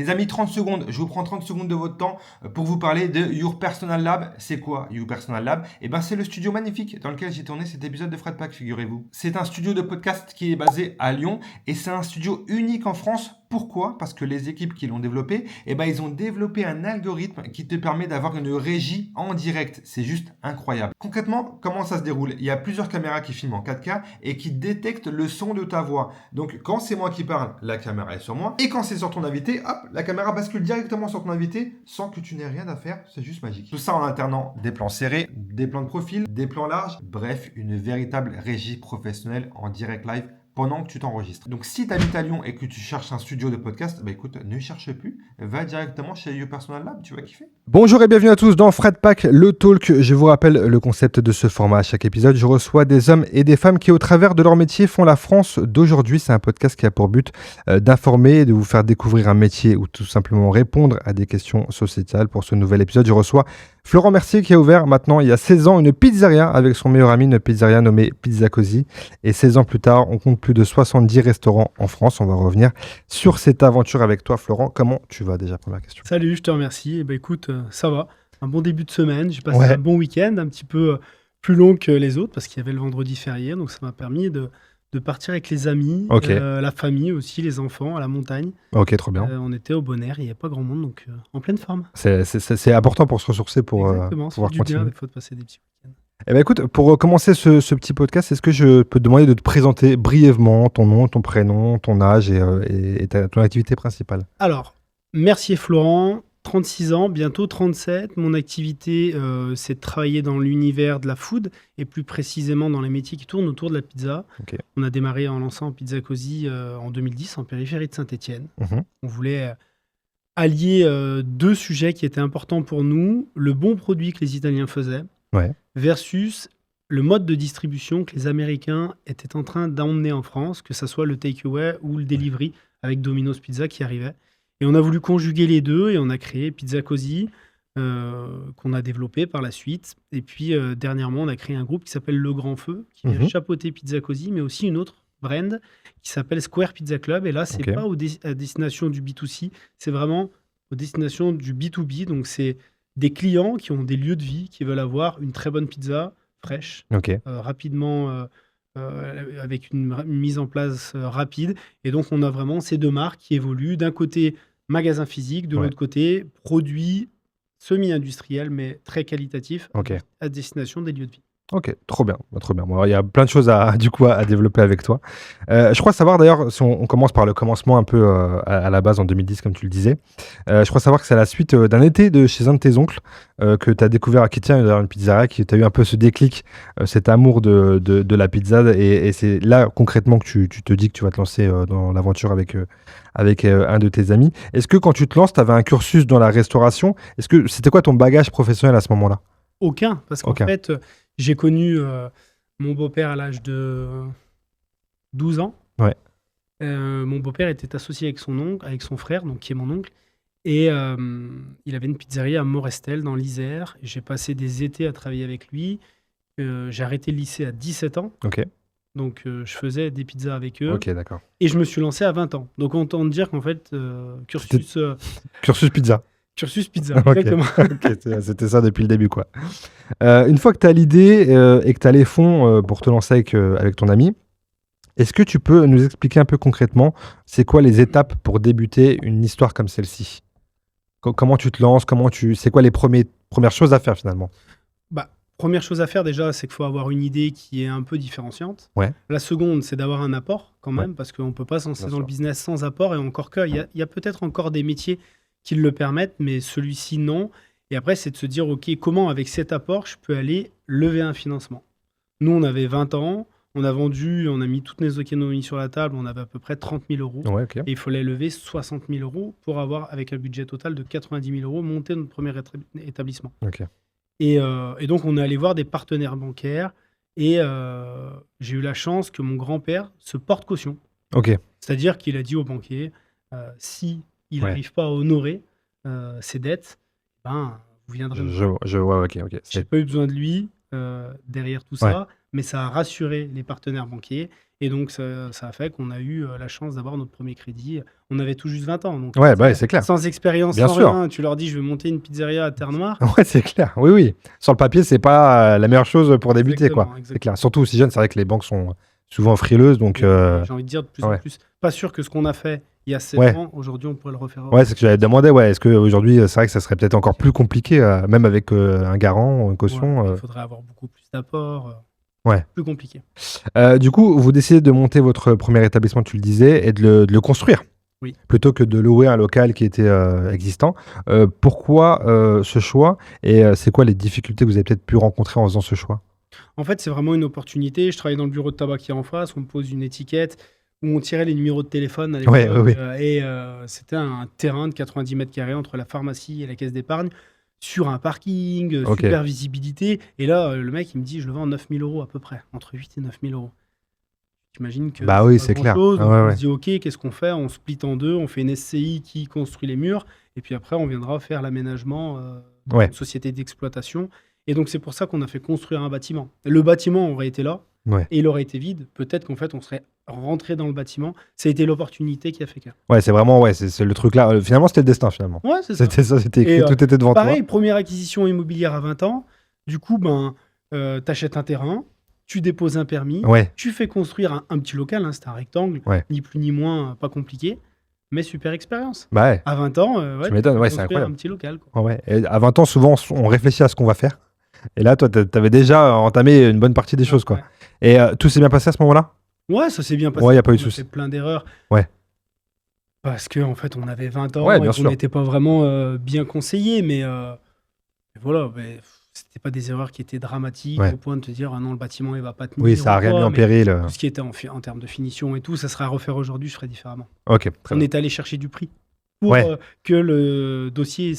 Les amis, 30 secondes, je vous prends 30 secondes de votre temps pour vous parler de Your Personal Lab. C'est quoi Your Personal Lab? C'est le studio magnifique dans lequel j'ai tourné cet épisode de Fred Pack, figurez-vous. C'est un studio de podcast qui est basé à Lyon et c'est un studio unique en France. Pourquoi? Parce que les équipes qui l'ont développé, ils ont développé un algorithme qui te permet d'avoir une régie en direct. C'est juste incroyable. Concrètement, comment ça se déroule? Il y a plusieurs caméras qui filment en 4K et qui détectent le son de ta voix. Donc, quand c'est moi qui parle, la caméra est sur moi. Et quand c'est sur ton invité, hop, la caméra bascule directement sur ton invité sans que tu n'aies rien à faire. C'est juste magique. Tout ça en alternant des plans serrés, des plans de profil, des plans larges. Bref, une véritable régie professionnelle en direct live pendant que tu t'enregistres. Donc, si tu habites à Lyon et que tu cherches un studio de podcast, écoute, ne cherche plus, va directement chez Your Personal Lab, tu vas kiffer. Bonjour et bienvenue à tous dans Fred Pack, le talk. Je vous rappelle le concept de ce format. À chaque épisode, je reçois des hommes et des femmes qui, au travers de leur métier, font la France d'aujourd'hui. C'est un podcast qui a pour but d'informer, de vous faire découvrir un métier ou tout simplement répondre à des questions sociétales. Pour ce nouvel épisode, je reçois Florent Mercier qui a ouvert maintenant il y a 16 ans une pizzeria avec son meilleur ami, une pizzeria nommée Pizza Così. Et 16 ans plus tard, on compte plus de 70 restaurants en France. On va revenir sur cette aventure avec toi, Florent. Comment tu vas déjà? Première question. Salut, je te remercie. Écoute, ça va. Un bon début de semaine. J'ai passé un bon week-end, un petit peu plus long que les autres parce qu'il y avait le vendredi férié. Donc ça m'a permis de partir avec les amis, la famille aussi, les enfants, à la montagne. Ok, trop bien. On était au bon air, il n'y avait pas grand monde, donc en pleine forme. C'est important pour se ressourcer, pour pouvoir continuer. Il faut passer des petits week-ends. Écoute, pour commencer ce petit podcast, est-ce que je peux te demander de te présenter brièvement ton nom, ton prénom, ton âge et ton activité principale? Alors, Mercier Florent, 36 ans, bientôt 37. Mon activité, c'est de travailler dans l'univers de la food et plus précisément dans les métiers qui tournent autour de la pizza. Okay. On a démarré en lançant Pizza Così en 2010 en périphérie de Saint-Étienne. On voulait allier deux sujets qui étaient importants pour nous, le bon produit que les Italiens faisaient versus le mode de distribution que les Américains étaient en train d'emmener en France, que ce soit le takeaway ou le delivery avec Domino's Pizza qui arrivait. Et on a voulu conjuguer les deux et on a créé Pizza Così qu'on a développé par la suite. Et puis dernièrement, on a créé un groupe qui s'appelle Le Grand Feu, qui vient chapeauter Pizza Così, mais aussi une autre brand qui s'appelle Square Pizza Club. Et là, c'est pas à destination du B2C, c'est vraiment aux destinations du B2B. Donc, c'est des clients qui ont des lieux de vie, qui veulent avoir une très bonne pizza fraîche, rapidement, avec une mise en place rapide. Et donc, on a vraiment ces deux marques qui évoluent. D'un côté, magasin physique, de l'autre côté, produits semi-industriels, mais très qualitatifs, à destination des lieux de vie. Ok, trop bien, trop bien. Bon, il y a plein de choses à développer avec toi. Je crois savoir d'ailleurs, si on commence par le commencement un peu à la base en 2010, comme tu le disais, je crois savoir que c'est à la suite d'un été chez un de tes oncles que tu as découvert, qui tient d'ailleurs une pizzeria, qui tu as eu un peu ce déclic, cet amour de la pizza. Et c'est là concrètement que tu te dis que tu vas te lancer dans l'aventure avec un de tes amis. Est-ce que quand tu te lances, tu avais un cursus dans la restauration? Est-ce que c'était quoi ton bagage professionnel à ce moment-là? Aucun, parce qu'en fait, j'ai connu mon beau-père à l'âge de 12 ans. Mon beau-père était associé avec son oncle, avec son frère, donc qui est mon oncle. Et il avait une pizzeria à Morestel, dans l'Isère. J'ai passé des étés à travailler avec lui. J'ai arrêté le lycée à 17 ans. Donc, je faisais des pizzas avec eux. Et je me suis lancé à 20 ans. Donc, on entend dire qu'en fait, cursus pizza. Cursus pizza, exactement. C'était ça depuis le début, quoi. Une fois que tu as l'idée et que tu as les fonds pour te lancer avec ton ami, est-ce que tu peux nous expliquer un peu concrètement, c'est quoi les étapes pour débuter une histoire comme celle-ci? Comment tu te lances? C'est quoi les premières choses à faire finalement? Première chose à faire déjà, c'est qu'il faut avoir une idée qui est un peu différenciante. La seconde, c'est d'avoir un apport quand même, parce qu'on ne peut pas se lancer dans le business sans apport. Et encore qu'il y a peut-être encore des métiers qui le permettent, mais celui-ci, non. Et après, c'est de se dire, OK, comment, avec cet apport, je peux aller lever un financement? Nous, on avait 20 ans, on a vendu, on a mis toutes nos économies sur la table, on avait à peu près 30 000 euros. Et il fallait lever 60 000 euros pour avoir, avec un budget total de 90 000 euros, monter notre premier établissement. Et donc, on est allé voir des partenaires bancaires et j'ai eu la chance que mon grand-père se porte caution. C'est-à-dire qu'il a dit au banquier, si il n'arrive pas à honorer ses dettes, vous viendrez. J'ai pas eu besoin de lui derrière tout ça, mais ça a rassuré les partenaires banquiers. Et donc, ça a fait qu'on a eu la chance d'avoir notre premier crédit. On avait tout juste 20 ans. Donc, Ouais, c'est clair. sans expérience, Bien sans sûr. rien, tu leur dis, je vais monter une pizzeria à Terre-Noire. Ouais, c'est clair. Oui. Sur le papier, c'est pas la meilleure chose pour débuter, quoi. Exactement. C'est clair. Surtout aussi jeune, c'est vrai que les banques sont souvent frileuses, donc. J'ai envie de dire de plus en plus. Pas sûr que ce qu'on a fait il y a 7 ans, aujourd'hui, on pourrait le refaire. Ouais, c'est ce que j'avais demandé. Ouais, est-ce qu'aujourd'hui, c'est vrai que ça serait peut-être encore plus compliqué, même avec un garant, une caution. Il faudrait avoir beaucoup plus d'apports. Ouais. Plus compliqué. Du coup, vous décidez de monter votre premier établissement, tu le disais, et de le construire. Oui. Plutôt que de louer un local qui était existant. Pourquoi ce choix et c'est quoi les difficultés que vous avez peut-être pu rencontrer en faisant ce choix? En fait, c'est vraiment une opportunité. Je travaillais dans le bureau de tabac qui est en face. On me pose une étiquette où on tirait les numéros de téléphone à l'époque. Et c'était un terrain de 90 mètres carrés entre la pharmacie et la caisse d'épargne, sur un parking, super visibilité. Et là, le mec, il me dit, je le vends 9 000 € à peu près, entre 8 et 9 000 €. J'imagine que c'est clair. On se dit, OK, qu'est-ce qu'on fait? On split en deux, on fait une SCI qui construit les murs, et puis après, on viendra faire l'aménagement d'une société d'exploitation. Et donc, c'est pour ça qu'on a fait construire un bâtiment. Le bâtiment aurait été là, et il aurait été vide. Peut-être qu'en fait, on serait rentré dans le bâtiment. Ça a été l'opportunité qui a fait que. Ouais, c'est vraiment, c'est le truc là. Finalement, c'était le destin, finalement. Ouais, c'est ça. C'était ça, c'était écrit, tout était devant toi. Pareil, première acquisition immobilière à 20 ans. Du coup, t'achètes un terrain, tu déposes un permis, tu fais construire un petit local, c'était un rectangle, ni plus ni moins, pas compliqué, mais super expérience. À 20 ans, tu m'étonnes, c'est incroyable. Un petit local, quoi. Et à 20 ans, souvent, on réfléchit à ce qu'on va faire. Et là, toi, t'avais déjà entamé une bonne partie des choses, quoi. Et tout s'est bien passé à ce moment-là? Ouais, ça s'est bien passé. Ouais, il n'y a pas eu de soucis. On a fait plein d'erreurs. Ouais. Parce qu'en fait, on avait 20 ans et on n'était pas vraiment bien conseillés, mais voilà, c'était pas des erreurs qui étaient dramatiques au point de te dire, ah non, le bâtiment, il va pas tenir. Oui, ça n'a rien mis en péril. Tout ce qui était en termes de finition et tout, ça serait à refaire aujourd'hui, je ferais différemment. Ok, on est allé chercher du prix pour que le dossier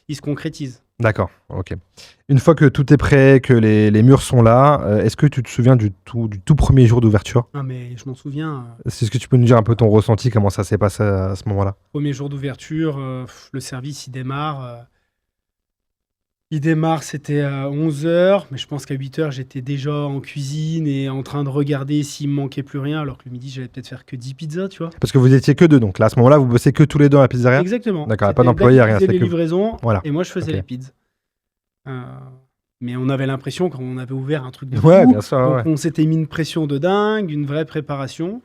il se concrétise. D'accord, ok. Une fois que tout est prêt, que les murs sont là, est-ce que tu te souviens du tout premier jour d'ouverture? Ah, mais je m'en souviens. Est-ce que tu peux nous dire un peu ton ressenti, comment ça s'est passé à ce moment-là? Premier jour d'ouverture, le service il démarre. Il démarre, c'était à 11h, mais je pense qu'à 8h, j'étais déjà en cuisine et en train de regarder s'il me manquait plus rien, alors que le midi, j'allais peut-être faire que 10 pizzas, tu vois. Parce que vous étiez que deux, donc là, à ce moment-là, vous bossez que tous les deux à la pizzeria? Exactement. D'accord, pas d'employé, rien. C'était les livraisons, voilà. et moi, je faisais les pizzas. Mais on avait l'impression qu'on avait ouvert un truc de fou. Bien sûr, donc on s'était mis une pression de dingue, une vraie préparation.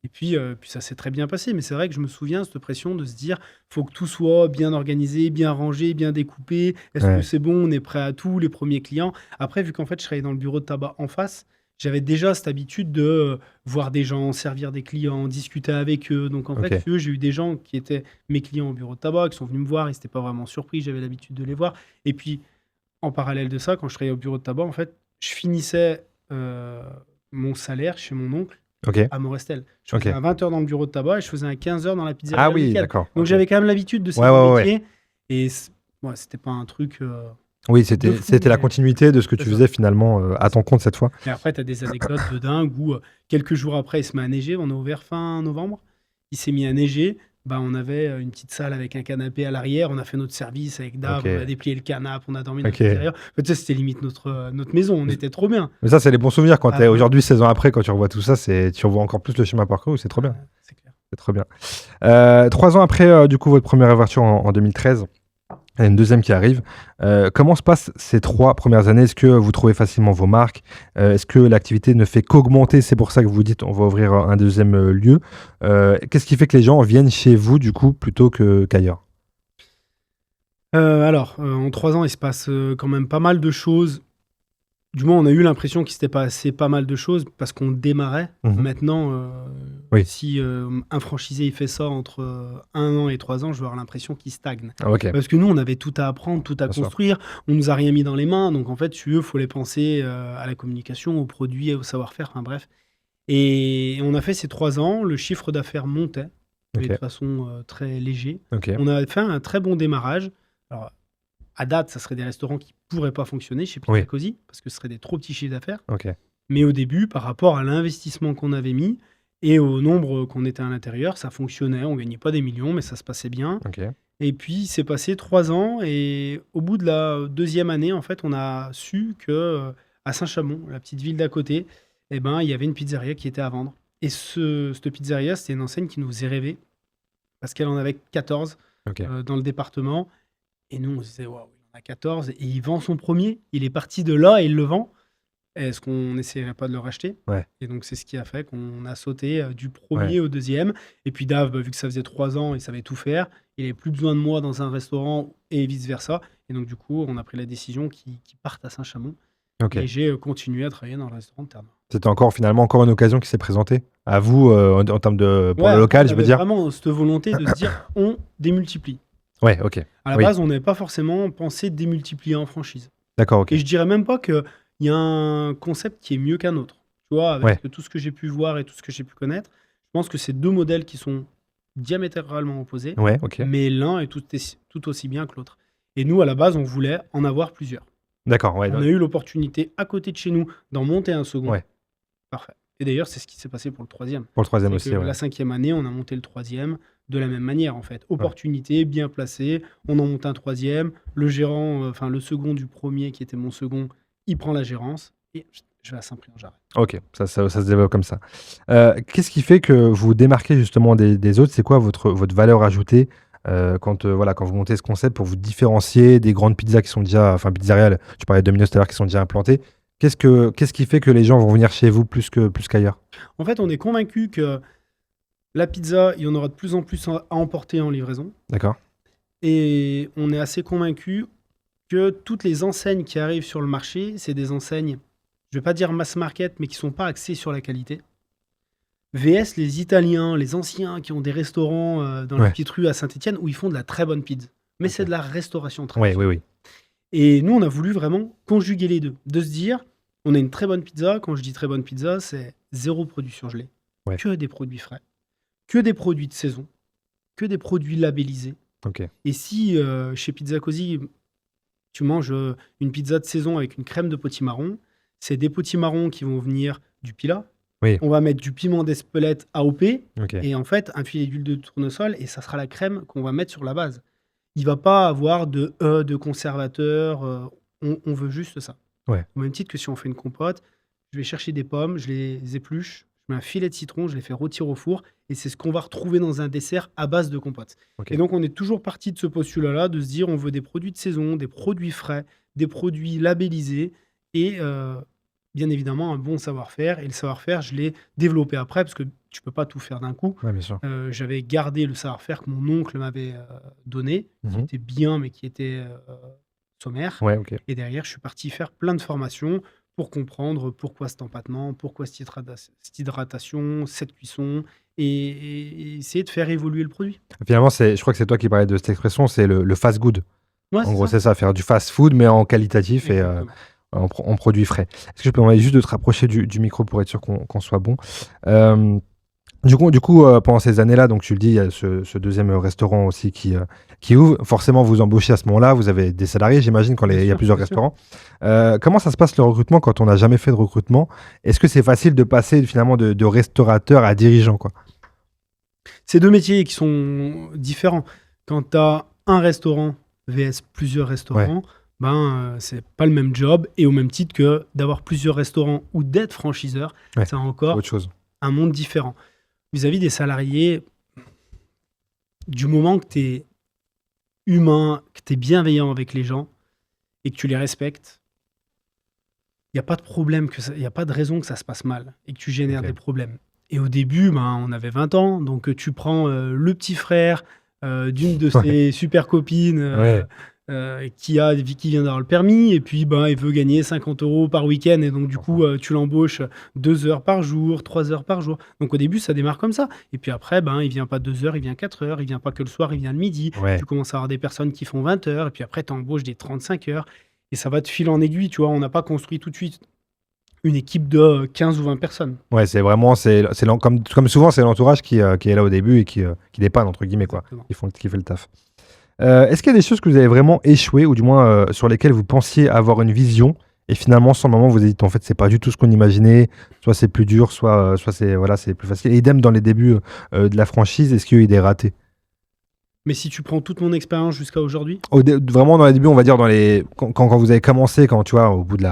Et puis ça s'est très bien passé. Mais c'est vrai que je me souviens de cette pression de se dire, faut que tout soit bien organisé, bien rangé, bien découpé. Est-ce que c'est bon? On est prêt à tout, les premiers clients. Après, vu qu'en fait, je travaillais dans le bureau de tabac en face, j'avais déjà cette habitude de voir des gens, servir des clients, discuter avec eux. Donc en fait, j'ai eu des gens qui étaient mes clients au bureau de tabac, qui sont venus me voir, ils n'étaient pas vraiment surpris, j'avais l'habitude de les voir. Et puis, en parallèle de ça, quand je travaillais au bureau de tabac, en fait, je finissais mon salaire chez mon oncle à Morestel. Je faisais un 20h dans le bureau de tabac et je faisais un 15h dans la pizzeria. Ah oui, d'accord. Donc j'avais quand même l'habitude de ces métiers. Et c'était pas un truc... oui, c'était la continuité de ce que tu faisais finalement à ton compte cette fois. Et après, tu as des anecdotes de dingue où quelques jours après, il se met à neiger. On a ouvert fin novembre. Il s'est mis à neiger. On avait une petite salle avec un canapé à l'arrière. On a fait notre service avec Dave. On a déplié le canapé. On a dormi dans l'intérieur. En fait, c'était limite notre maison. On était trop bien. Mais ça, c'est les bons souvenirs. Quand tu es aujourd'hui, 16 ans après, quand tu revois tout ça, tu revois encore plus le chemin parcouru. C'est trop bien. C'est clair. C'est trop bien. 3 ans après, du coup, votre première ouverture en 2013. Il y a une deuxième qui arrive. Comment se passent ces 3 premières années? Est-ce que vous trouvez facilement vos marques? Est-ce que l'activité ne fait qu'augmenter? C'est pour ça que vous dites on va ouvrir un deuxième lieu. Qu'est-ce qui fait que les gens viennent chez vous du coup plutôt qu'ailleurs? Alors, en 3 ans, il se passe quand même pas mal de choses. Du moins, on a eu l'impression qu'il s'était passé pas mal de choses parce qu'on démarrait. Maintenant, si un franchisé il fait ça entre 1 an et 3 ans, je vais avoir l'impression qu'il stagne. Parce que nous, on avait tout à apprendre, tout à construire. On nous a rien mis dans les mains. Donc, en fait, il faut les penser à la communication, aux produits, au savoir-faire, enfin bref. Et on a fait ces 3 ans. Le chiffre d'affaires montait mais de façon très léger. On a fait un très bon démarrage. Alors, à date, ça serait des restaurants qui ne pourraient pas fonctionner chez Pizza Così parce que ce serait des trop petits chiffres d'affaires. Mais au début, par rapport à l'investissement qu'on avait mis et au nombre qu'on était à l'intérieur, ça fonctionnait. On ne gagnait pas des millions, mais ça se passait bien. Et puis, c'est passé 3 ans et au bout de la deuxième année, en fait, on a su qu'à Saint-Chamond, la petite ville d'à côté, il y avait une pizzeria qui était à vendre. Et cette pizzeria, c'était une enseigne qui nous faisait rêver parce qu'elle en avait 14 dans le département. Et nous, on se disait, waouh, il en a 14 et il vend son premier. Il est parti de là et il le vend. Est-ce qu'on n'essaierait pas de le racheter ? Et donc, c'est ce qui a fait qu'on a sauté du premier au deuxième. Et puis, Dave, vu que ça faisait 3 ans, il savait tout faire. Il n'avait plus besoin de moi dans un restaurant et vice-versa. Et donc, du coup, on a pris la décision qu'il parte à Saint-Chamond. Et j'ai continué à travailler dans le restaurant de Terre Noire. C'était finalement encore une occasion qui s'est présentée à vous en termes de pour le local, je veux dire. Vraiment cette volonté de se dire on démultiplie. Ouais, ok. À la base, on n'avait pas forcément pensé démultiplier en franchise. D'accord, ok. Et je dirais même pas qu'il y a un concept qui est mieux qu'un autre. Tu vois, avec tout ce que j'ai pu voir et tout ce que j'ai pu connaître, je pense que c'est 2 modèles qui sont diamétralement opposés, mais l'un est tout aussi bien que l'autre. Et nous, à la base, on voulait en avoir plusieurs. D'accord, On a eu l'opportunité à côté de chez nous d'en monter un second. Parfait. Et d'ailleurs, c'est ce qui s'est passé pour le 3e. Pour le 3e aussi, La 5e année, on a monté le 3e de la même manière, en fait. Opportunité, bien placée, on en monte un 3e. Le gérant, le second du premier, qui était mon second, il prend la gérance et je vais à Saint-Prix, j'arrête. Ok, ça se développe comme ça. Qu'est-ce qui fait que vous vous démarquez justement des autres ? C'est quoi votre valeur ajoutée quand vous montez ce concept pour vous différencier des grandes pizzas qui sont déjà, pizzeriales, tu parlais de Domino's tout à l'heure, qui sont déjà implantées. Qu'est-ce qui fait que les gens vont venir chez vous plus qu'ailleurs ? En fait, on est convaincu que la pizza, il y en aura de plus en plus à emporter en livraison. D'accord. Et on est assez convaincu que toutes les enseignes qui arrivent sur le marché, c'est des enseignes, je ne vais pas dire mass market, mais qui ne sont pas axées sur la qualité. VS, les Italiens, les anciens qui ont des restaurants dans la petite rue à Saint-Étienne où ils font de la très bonne pizza. Mais c'est de la restauration traditionnelle. Oui. Et nous, on a voulu vraiment conjuguer les deux. De se dire, on a une très bonne pizza. Quand je dis très bonne pizza, c'est 0 produit surgelé. Que des produits frais. Que des produits de saison. Que des produits labellisés. Et si chez Pizza Così, tu manges une pizza de saison avec une crème de potimarron, c'est des potimarrons qui vont venir du Pilat. On va mettre du piment d'Espelette AOP et en fait un filet d'huile de tournesol et ça sera la crème qu'on va mettre sur la base. Il va pas avoir de conservateur. On veut juste ça. Au même titre que si on fait une compote, je vais chercher des pommes, je les épluche, je mets un filet de citron, je les fais rôtir au four et c'est ce qu'on va retrouver dans un dessert à base de compote. Et donc on est toujours parti de ce postulat-là, de se dire on veut des produits de saison, des produits frais, des produits labellisés et bien évidemment un bon savoir-faire. Et le savoir-faire, je l'ai développé après parce que tu peux pas tout faire d'un coup. Bien sûr. J'avais gardé le savoir-faire que mon oncle m'avait donné, qui était bien mais qui était sommaire. Et derrière, je suis parti faire plein de formations pour comprendre pourquoi cet empattement, pourquoi cette hydratation, cette cuisson, et essayer de faire évoluer le produit. Finalement, je crois que c'est toi qui parlais de cette expression, c'est le fast good. En gros, ça. c'est ça, faire du fast food, mais en qualitatif et en produits frais. Est-ce que je peux demander juste de te rapprocher du micro pour être sûr qu'on soit bon ? Du coup, pendant ces années-là, donc tu le dis, il y a ce deuxième restaurant aussi qui ouvre. Forcément, vous embauchez à ce moment-là, vous avez des salariés, j'imagine, quand il y a plusieurs restaurants. Comment ça se passe le recrutement quand on n'a jamais fait de recrutement ? Est-ce que c'est facile de passer finalement de restaurateur à dirigeant, quoi ? C'est 2 métiers qui sont différents. Quand tu as un restaurant vs plusieurs restaurants, c'est pas le même job. Et au même titre que d'avoir plusieurs restaurants ou d'être franchiseur, c'est encore autre chose. Un monde différent. Vis-à-vis des salariés, du moment que tu es humain, que tu es bienveillant avec les gens et que tu les respectes, il n'y a pas de problème, il n'y a pas de raison que ça se passe mal et que tu génères des problèmes. Et au début, on avait 20 ans, donc tu prends le petit frère d'une de ses super copines qui vient d'avoir le permis, et puis il veut gagner 50 € par week-end, et donc du coup, tu l'embauches 2 heures par jour, 3 heures par jour. Donc au début, ça démarre comme ça. Et puis après, il vient pas 2 heures, il vient 4 heures, il vient pas que le soir, il vient le midi. Tu commences à avoir des personnes qui font 20 heures, et puis après, tu embauches des 35 heures, et ça va de fil en aiguille, tu vois. On n'a pas construit tout de suite une équipe de 15 ou 20 personnes. Ouais, c'est vraiment, comme souvent, c'est l'entourage qui est là au début et qui dépanne, entre guillemets, quoi. Qui fait le taf. Est-ce qu'il y a des choses que vous avez vraiment échoué, ou du moins sur lesquelles vous pensiez avoir une vision, et finalement, sur le moment, vous avez dit, en fait, c'est pas du tout ce qu'on imaginait, soit c'est plus dur, soit c'est plus facile. Et idem dans les débuts de la franchise, est-ce qu'il y a eu des ratés ? Mais si tu prends toute mon expérience jusqu'à aujourd'hui, Vraiment dans les débuts, on va dire quand vous avez commencé, quand tu vois, au bout de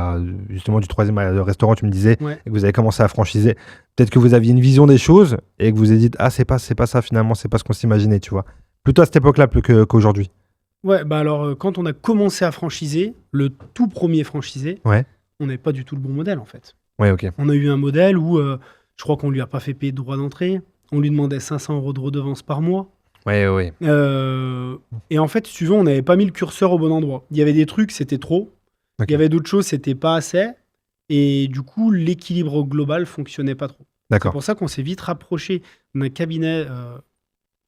justement du 3e restaurant, tu me disais, ouais. et que vous avez commencé à franchiser, peut-être que vous aviez une vision des choses et que vous avez dit, ah, c'est pas ça finalement, c'est pas ce qu'on s'imaginait, tu vois. Plutôt à cette époque-là qu'aujourd'hui. Ouais, bah alors quand on a commencé à franchiser, le tout premier franchisé, Ouais. on n'avait pas du tout le bon modèle en fait. Ouais, ok. On a eu un modèle où je crois qu'on lui a pas fait payer de droit d'entrée, on lui demandait 500 € de redevance par mois. Ouais. Et en fait, si tu veux, on n'avait pas mis le curseur au bon endroit. Il y avait des trucs, c'était trop. Ok. Il y avait d'autres choses, c'était pas assez. Et du coup, l'équilibre global fonctionnait pas trop. C'est D'accord. pour ça qu'on s'est vite rapproché d'un cabinet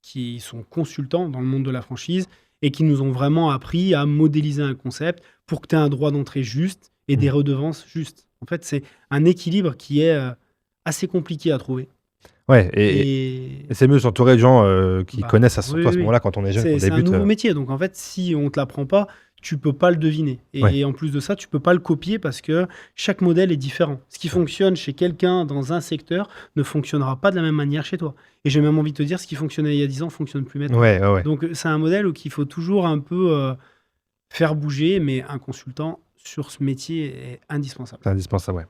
qui sont consultants dans le monde de la franchise et qui nous ont vraiment appris à modéliser un concept pour que tu aies un droit d'entrée juste et des redevances justes. En fait, c'est un équilibre qui est assez compliqué à trouver. Ouais, et c'est mieux de s'entourer de gens qui connaissent à ce moment-là quand on est jeune. C'est un nouveau métier, donc en fait, si on ne te l'apprend pas, tu peux pas le deviner. Et en plus de ça, tu peux pas le copier parce que chaque modèle est différent. Ce qui fonctionne chez quelqu'un dans un secteur ne fonctionnera pas de la même manière chez toi. Et j'ai même envie de te dire, ce qui fonctionnait il y a 10 ans fonctionne plus maintenant. Ouais. Donc c'est un modèle où il faut toujours un peu faire bouger, mais un consultant sur ce métier est indispensable. C'est indispensable, ouais.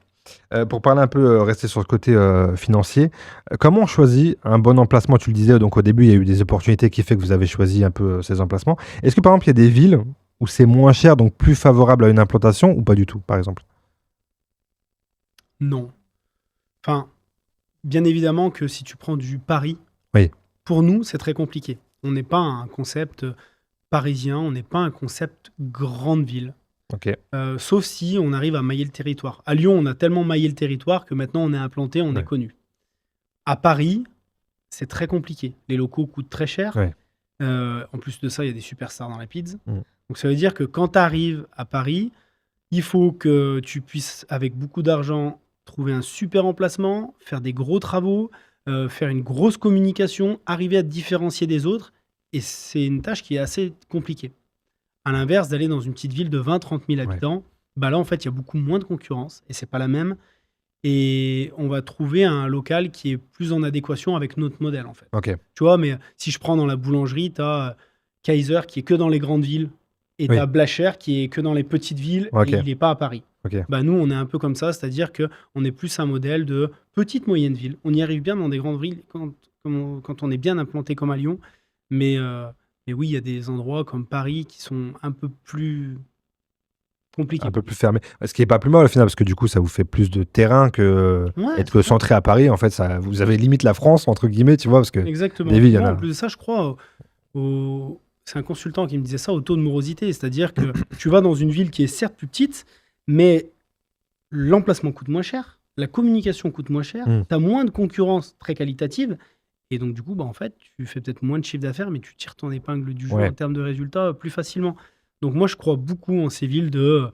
Pour parler un peu, rester sur le côté financier, comment on choisit un bon emplacement? Tu le disais, donc au début, il y a eu des opportunités qui fait que vous avez choisi un peu ces emplacements. Est-ce que par exemple, il y a des villes où c'est moins cher, donc plus favorable à une implantation, ou pas du tout, par exemple? Non. Enfin, bien évidemment que si tu prends du Paris, Oui. Pour nous, c'est très compliqué. On n'est pas un concept parisien, on n'est pas un concept grande ville. Ok. Sauf si on arrive à mailler le territoire. À Lyon, on a tellement maillé le territoire que maintenant on est implanté, on est connu. À Paris, c'est très compliqué. Les locaux coûtent très cher. Ouais. En plus de ça, il y a des superstars dans les pizzas. Donc ça veut dire que quand tu arrives à Paris, il faut que tu puisses, avec beaucoup d'argent, trouver un super emplacement, faire des gros travaux, faire une grosse communication, arriver à te différencier des autres. Et c'est une tâche qui est assez compliquée. À l'inverse, d'aller dans une petite ville de 20-30 000 habitants, bah là, en fait, il y a beaucoup moins de concurrence et c'est pas la même. Et on va trouver un local qui est plus en adéquation avec notre modèle, en fait. Ok. Tu vois, mais si je prends dans la boulangerie, tu as Kaiser qui est que dans les grandes villes et tu as Blacher qui est que dans les petites villes et il n'est pas à Paris. Bah nous, on est un peu comme ça, c'est-à-dire qu'on est plus un modèle de petite moyenne ville. On y arrive bien dans des grandes villes quand on est bien implanté comme à Lyon, mais oui, il y a des endroits comme Paris qui sont un peu plus compliqués. Un peu plus fermé. Ce qui n'est pas plus mal au final, parce que du coup, ça vous fait plus de terrain que être centré à Paris. En fait, vous avez limite la France, entre guillemets, tu vois, parce que exactement. des villes, En plus de ça, je crois, c'est un consultant qui me disait ça, au taux de morosité. C'est-à-dire que tu vas dans une ville qui est certes plus petite, mais l'emplacement coûte moins cher, la communication coûte moins cher, tu as moins de concurrence très qualitative. Et donc, du coup, bah, en fait, tu fais peut-être moins de chiffre d'affaires, mais tu tires ton épingle du jeu en termes de résultats plus facilement. Donc, moi, je crois beaucoup en ces villes de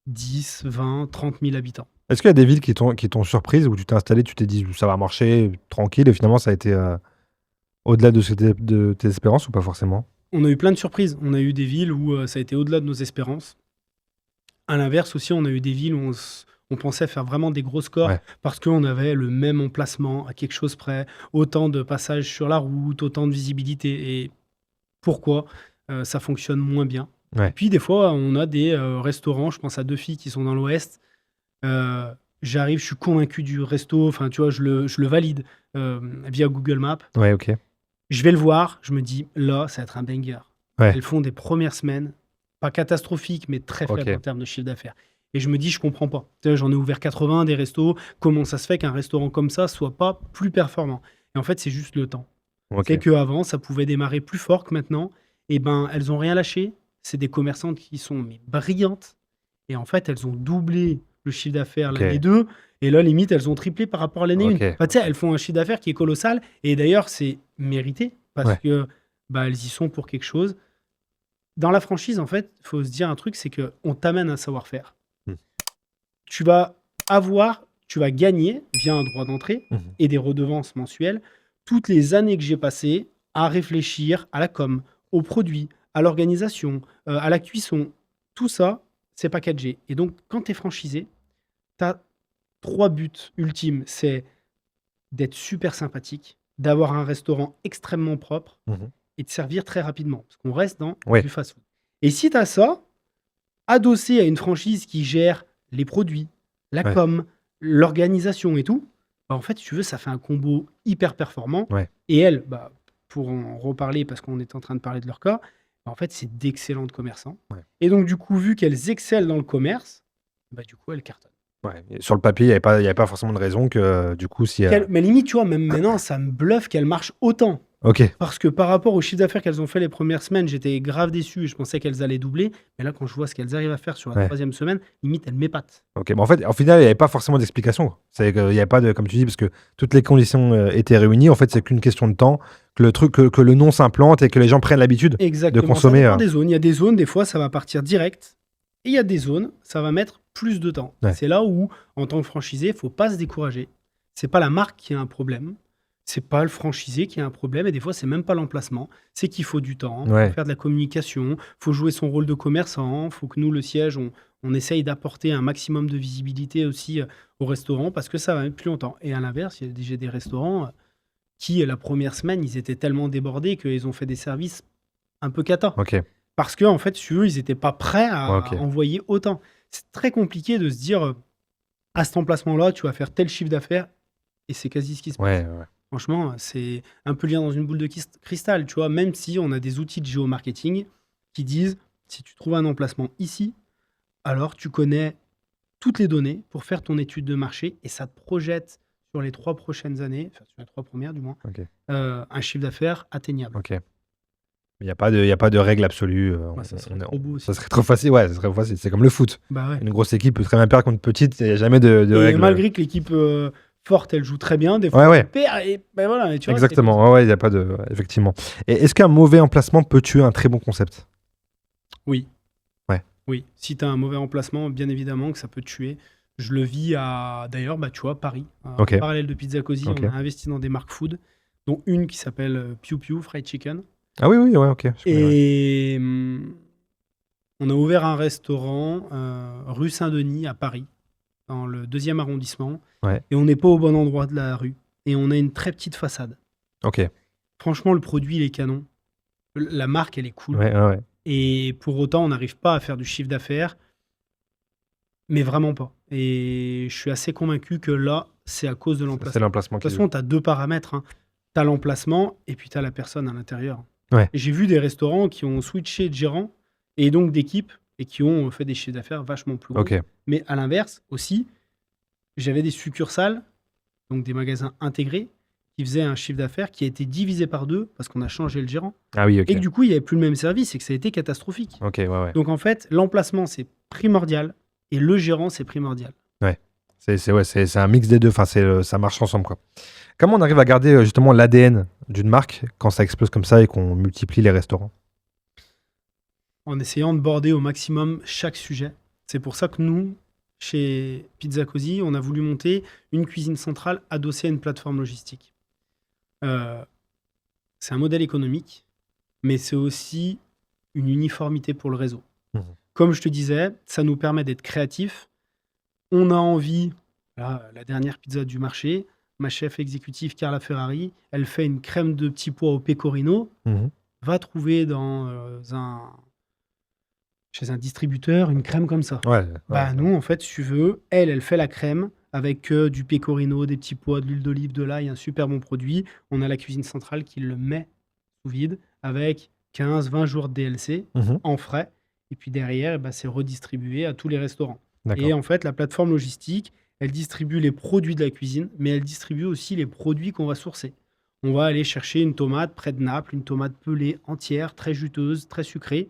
10, 20, 30 000 habitants. Est-ce qu'il y a des villes qui t'ont surprise, où tu t'es installé, tu t'es dit ça va marcher tranquille, et finalement, ça a été au-delà de tes espérances ou pas forcément? On a eu plein de surprises. On a eu des villes où ça a été au-delà de nos espérances. À l'inverse aussi, on a eu des villes où on pensait faire vraiment des gros scores parce qu'on avait le même emplacement à quelque chose près, autant de passages sur la route, autant de visibilité. Et pourquoi ça fonctionne moins bien? Et puis des fois, on a des restaurants, je pense à 2 filles qui sont dans l'Ouest. J'arrive, je suis convaincu du resto, enfin tu vois, je le valide via Google Maps. Ouais, ok. Je vais le voir, je me dis, là, ça va être un banger. Elles font des premières semaines, pas catastrophiques, mais très faibles en termes de chiffre d'affaires. Et je me dis, je comprends pas. J'en ai ouvert 80 des restos. Comment ça se fait qu'un restaurant comme ça soit pas plus performant? Et en fait, c'est juste le temps. C'est qu'avant, ça pouvait démarrer plus fort que maintenant. Et ben, elles ont rien lâché. C'est des commerçantes qui sont brillantes. Et en fait, elles ont doublé le chiffre d'affaires l'année 2. Et là, limite, elles ont triplé par rapport à l'année 1. Enfin, tu sais, elles font un chiffre d'affaires qui est colossal. Et d'ailleurs, c'est mérité parce que elles y sont pour quelque chose. Dans la franchise, en fait, il faut se dire un truc, c'est qu'on t'amène un savoir-faire. Tu vas gagner via un droit d'entrée et des redevances mensuelles toutes les années que j'ai passées à réfléchir à la com, aux produits, à l'organisation, à la cuisson. Tout ça, c'est packagé. Et donc, quand tu es franchisé, tu as 3 buts ultimes. C'est d'être super sympathique, d'avoir un restaurant extrêmement propre et te servir très rapidement. Parce qu'on reste dans du fast-food. Et si tu as ça, adossé à une franchise qui gère les produits, la com, l'organisation et tout, bah, en fait, si tu veux, ça fait un combo hyper performant. Et elle, bah, pour en reparler, parce qu'on est en train de parler de leur cas, bah, en fait, c'est d'excellentes commerçants. Et donc, du coup, vu qu'elles excellent dans le commerce, bah, du coup, elles cartonnent. Et sur le papier, il n'y avait pas forcément de raison que, du coup, si... Mais limite, tu vois, même maintenant, ça me bluffe qu'elles marchent autant. Parce que par rapport au chiffre d'affaires qu'elles ont fait les premières semaines, j'étais grave déçu. Je pensais qu'elles allaient doubler. Mais là, quand je vois ce qu'elles arrivent à faire sur la troisième semaine, limite, elles m'épatent. Mais en fait, au final, il n'y avait pas forcément d'explication. Il n'y avait pas de, comme tu dis, parce que toutes les conditions étaient réunies. En fait, c'est qu'une question de temps, que le truc, que le nom s'implante et que les gens prennent l'habitude de consommer. Ça dépend des zones. Il y a des zones, des fois, ça va partir direct. Et il y a des zones, ça va mettre plus de temps. C'est là où, en tant que franchisé, il ne faut pas se décourager. C'est pas la marque qui a un problème. C'est pas le franchisé qui a un problème, et des fois, c'est même pas l'emplacement. C'est qu'il faut du temps, faut faire de la communication, faut jouer son rôle de commerçant, faut que nous, le siège, on essaye d'apporter un maximum de visibilité aussi au restaurant, parce que ça va mettre plus longtemps. Et à l'inverse, il y a déjà des restaurants qui, la première semaine, ils étaient tellement débordés qu'ils ont fait des services un peu cata. Parce que, en fait, eux, ils n'étaient pas prêts à envoyer autant. C'est très compliqué de se dire, à cet emplacement-là, tu vas faire tel chiffre d'affaires, et c'est quasi ce qui se passe. Franchement, c'est un peu lire dans une boule de cristal, tu vois, même si on a des outils de géomarketing qui disent, si tu trouves un emplacement ici, alors tu connais toutes les données pour faire ton étude de marché et ça te projette sur les 3 prochaines années, enfin sur les 3 premières du moins, un chiffre d'affaires atteignable. Il n'y a pas de règle absolue. Ça serait trop beau aussi. Ça serait trop facile, ça serait facile. C'est comme le foot. Une grosse équipe peut très bien perdre contre une petite, il n'y a jamais de règle. Malgré que l'équipe... forte, elle joue très bien, des fois elle perd et ben voilà, tu vois, exactement, il n'y a pas de... Effectivement. Et est-ce qu'un mauvais emplacement peut tuer un très bon concept? Oui. Si tu as un mauvais emplacement, bien évidemment que ça peut te tuer. Je le vis à, d'ailleurs, bah, tu vois, Paris. En parallèle de Pizza Cosy, on a investi dans des marques food, dont une qui s'appelle Piu Piu Fried Chicken. Ah oui, ok. Et on a ouvert un restaurant rue Saint-Denis à Paris, dans le 2e arrondissement. Et on n'est pas au bon endroit de la rue. Et on a une très petite façade. Franchement, le produit, il est canon. La marque, elle est cool. Et pour autant, on n'arrive pas à faire du chiffre d'affaires. Mais vraiment pas. Et je suis assez convaincu que là, c'est à cause de l'emplacement. C'est l'emplacement. De toute façon, tu as 2 paramètres. Tu as l'emplacement et puis tu as la personne à l'intérieur. Et j'ai vu des restaurants qui ont switché de gérant et donc d'équipe et qui ont fait des chiffres d'affaires vachement plus gros. Mais à l'inverse aussi, j'avais des succursales, donc des magasins intégrés, qui faisaient un chiffre d'affaires qui a été divisé par 2 parce qu'on a changé le gérant. Et que du coup, il n'y avait plus le même service et que ça a été catastrophique. Donc en fait, l'emplacement, c'est primordial et le gérant, c'est primordial. C'est un mix des deux, enfin, ça marche ensemble, quoi. Comment on arrive à garder justement l'ADN d'une marque quand ça explose comme ça et qu'on multiplie les restaurants? En essayant de border au maximum chaque sujet. C'est pour ça que nous, chez Pizza Cosy, on a voulu monter une cuisine centrale adossée à une plateforme logistique. C'est un modèle économique, mais c'est aussi une uniformité pour le réseau. Comme je te disais, ça nous permet d'être créatifs. On a envie, là, la dernière pizza du marché, ma chef exécutive Carla Ferrari, elle fait une crème de petits pois au pecorino, va trouver chez un distributeur une crème comme ça. Nous, en fait, si tu veux, elle fait la crème avec du pecorino, des petits pois, de l'huile d'olive, de l'ail, un super bon produit. On a la cuisine centrale qui le met sous vide avec 15-20 jours de DLC en frais. Et puis derrière, c'est redistribué à tous les restaurants. Et en fait, la plateforme logistique, elle distribue les produits de la cuisine, mais elle distribue aussi les produits qu'on va sourcer. On va aller chercher une tomate près de Naples, une tomate pelée entière, très juteuse, très sucrée.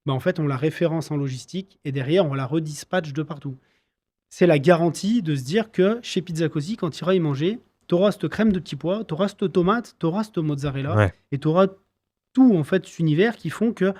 En fait, on la référence en logistique et derrière, on la redispatche de partout. C'est la garantie de se dire que chez Pizza Cosy, quand tu iras y manger, tu auras cette crème de petits pois, tu auras cette tomate, tu auras cette mozzarella et tu auras tout, en fait, cet univers qui font que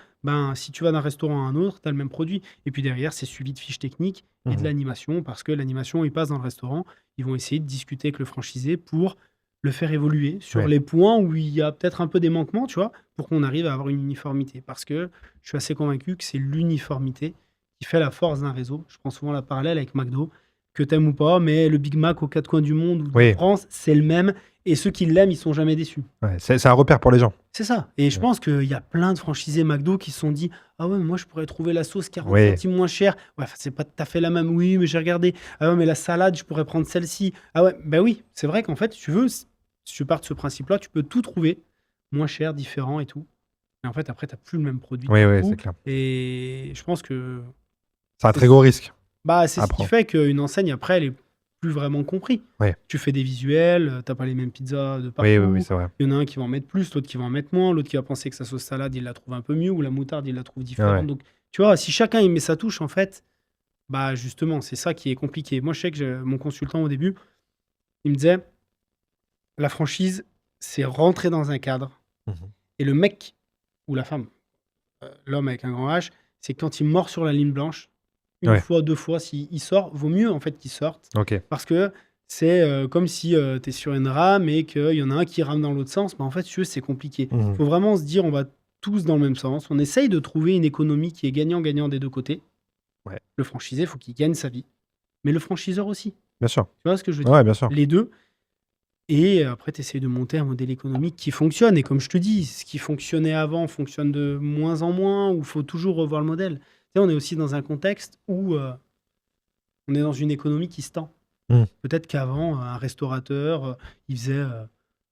si tu vas d'un restaurant à un autre, tu as le même produit. Et puis derrière, c'est suivi de fiches techniques et de l'animation parce que l'animation, ils passent dans le restaurant, ils vont essayer de discuter avec le franchisé pour le faire évoluer sur les points où il y a peut-être un peu des manquements, tu vois, pour qu'on arrive à avoir une uniformité. Parce que je suis assez convaincu que c'est l'uniformité qui fait la force d'un réseau. Je prends souvent la parallèle avec McDo. que t'aimes ou pas, mais le Big Mac aux quatre coins du monde ou de France, c'est le même. Et ceux qui l'aiment, ils sont jamais déçus. Ouais, c'est un repère pour les gens. C'est ça. Et je pense qu'il y a plein de franchisés McDo qui se sont dit « Ah ouais, moi, je pourrais trouver la sauce 40 centimes moins chère. Ouais, c'est pas tout à fait la même. Oui, mais j'ai regardé. Ah ouais, mais la salade, je pourrais prendre celle-ci. Ah ouais, ben oui, c'est vrai qu'en fait, si tu pars de ce principe-là, tu peux tout trouver moins cher, différent et tout. Et en fait, après, tu n'as plus le même produit. Oui, c'est clair. Et je pense que... C'est un très gros risque. Bah, c'est ce qui fait qu'une enseigne, après, elle est plus vraiment compris. Tu fais des visuels, t'as pas les mêmes pizzas de partout. Oui, c'est vrai. Il y en a un qui va en mettre plus, l'autre qui va en mettre moins, l'autre qui va penser que sa sauce salade, il la trouve un peu mieux, ou la moutarde, il la trouve différente. Donc, tu vois, si chacun il met sa touche, en fait, bah justement, c'est ça qui est compliqué. Moi, je sais que mon consultant au début, il me disait, la franchise, c'est rentrer dans un cadre. Et le mec, ou la femme, l'homme avec un grand H, c'est quand il mord sur la ligne blanche, une fois, deux fois, s'il sort, vaut mieux en fait qu'il sorte. Parce que c'est comme si tu es sur une rame et qu'il y en a un qui rame dans l'autre sens. Mais en fait, c'est compliqué. Il faut vraiment se dire, on va tous dans le même sens. On essaye de trouver une économie qui est gagnant-gagnant des deux côtés. Le franchisé, il faut qu'il gagne sa vie. Mais le franchiseur aussi. Bien sûr. Tu vois ce que je veux dire? Ouais, bien sûr. Les deux. Et après, tu essayes de monter un modèle économique qui fonctionne. Et comme je te dis, ce qui fonctionnait avant fonctionne de moins en moins, ou il faut toujours revoir le modèle. On est aussi dans un contexte où on est dans une économie qui se tend. Peut-être qu'avant, un restaurateur, il faisait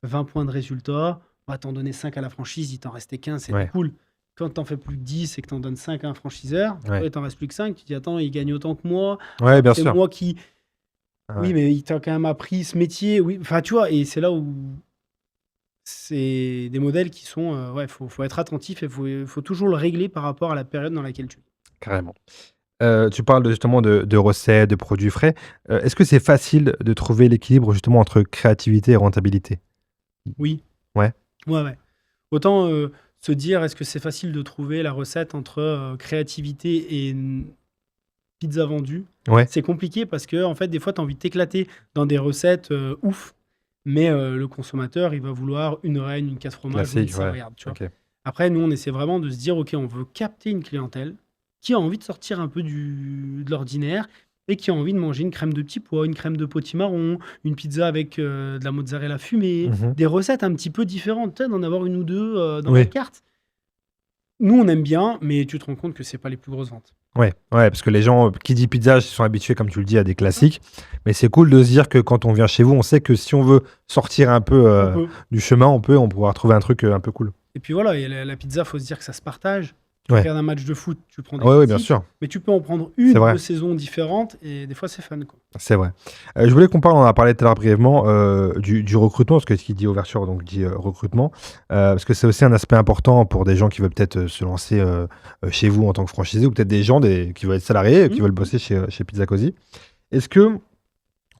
20 points de résultat. Bah, t'en donnais 5 à la franchise, il t'en restait 15, c'est cool. Quand t'en fais plus que 10 et que t'en donnes 5 à un franchiseur, il t'en reste plus que 5, tu te dis attends, il gagne autant que moi. Bien c'est sûr. moi qui... Oui, mais il t'a quand même appris ce métier. Oui. Enfin, tu vois, et c'est là où c'est des modèles qui sont... faut être attentif et faut toujours le régler par rapport à la période dans laquelle tu es. Carrément. Tu parles justement de recettes, de produits frais. Est-ce que c'est facile de trouver l'équilibre justement entre créativité et rentabilité? Oui. Ouais. Autant se dire, est-ce que c'est facile de trouver la recette entre créativité et pizza vendue? C'est compliqué parce que en fait, des fois, tu as envie de t'éclater dans des recettes ouf, mais le consommateur, il va vouloir une reine, une casse fromage, une savoyarde. Tu vois. Après, nous, on essaie vraiment de se dire, OK, on veut capter une clientèle qui a envie de sortir un peu de l'ordinaire et qui a envie de manger une crème de petits pois, une crème de potimarron, une pizza avec de la mozzarella fumée, des recettes un petit peu différentes, peut-être d'en avoir une ou deux dans la carte. Nous, on aime bien, mais tu te rends compte que c'est pas les plus grosses ventes. Parce que les gens qui dit pizza, ils sont habitués, comme tu le dis, à des classiques. Mais c'est cool de se dire que quand on vient chez vous, on sait que si on veut sortir un peu du chemin, on pourra trouver un truc un peu cool. Et puis voilà, et la pizza, faut se dire que ça se partage. Tu regardes un match de foot, tu prends des classiques, bien sûr. Mais tu peux en prendre une de saisons différentes et des fois c'est fun. C'est vrai. Je voulais qu'on parle, on en a parlé tout à l'heure brièvement, du recrutement, parce que ce qui dit ouverture, donc dit recrutement, parce que c'est aussi un aspect important pour des gens qui veulent peut-être se lancer chez vous en tant que franchisé, ou peut-être des gens qui veulent être salariés, qui veulent bosser chez Pizza Cosy. Est-ce que,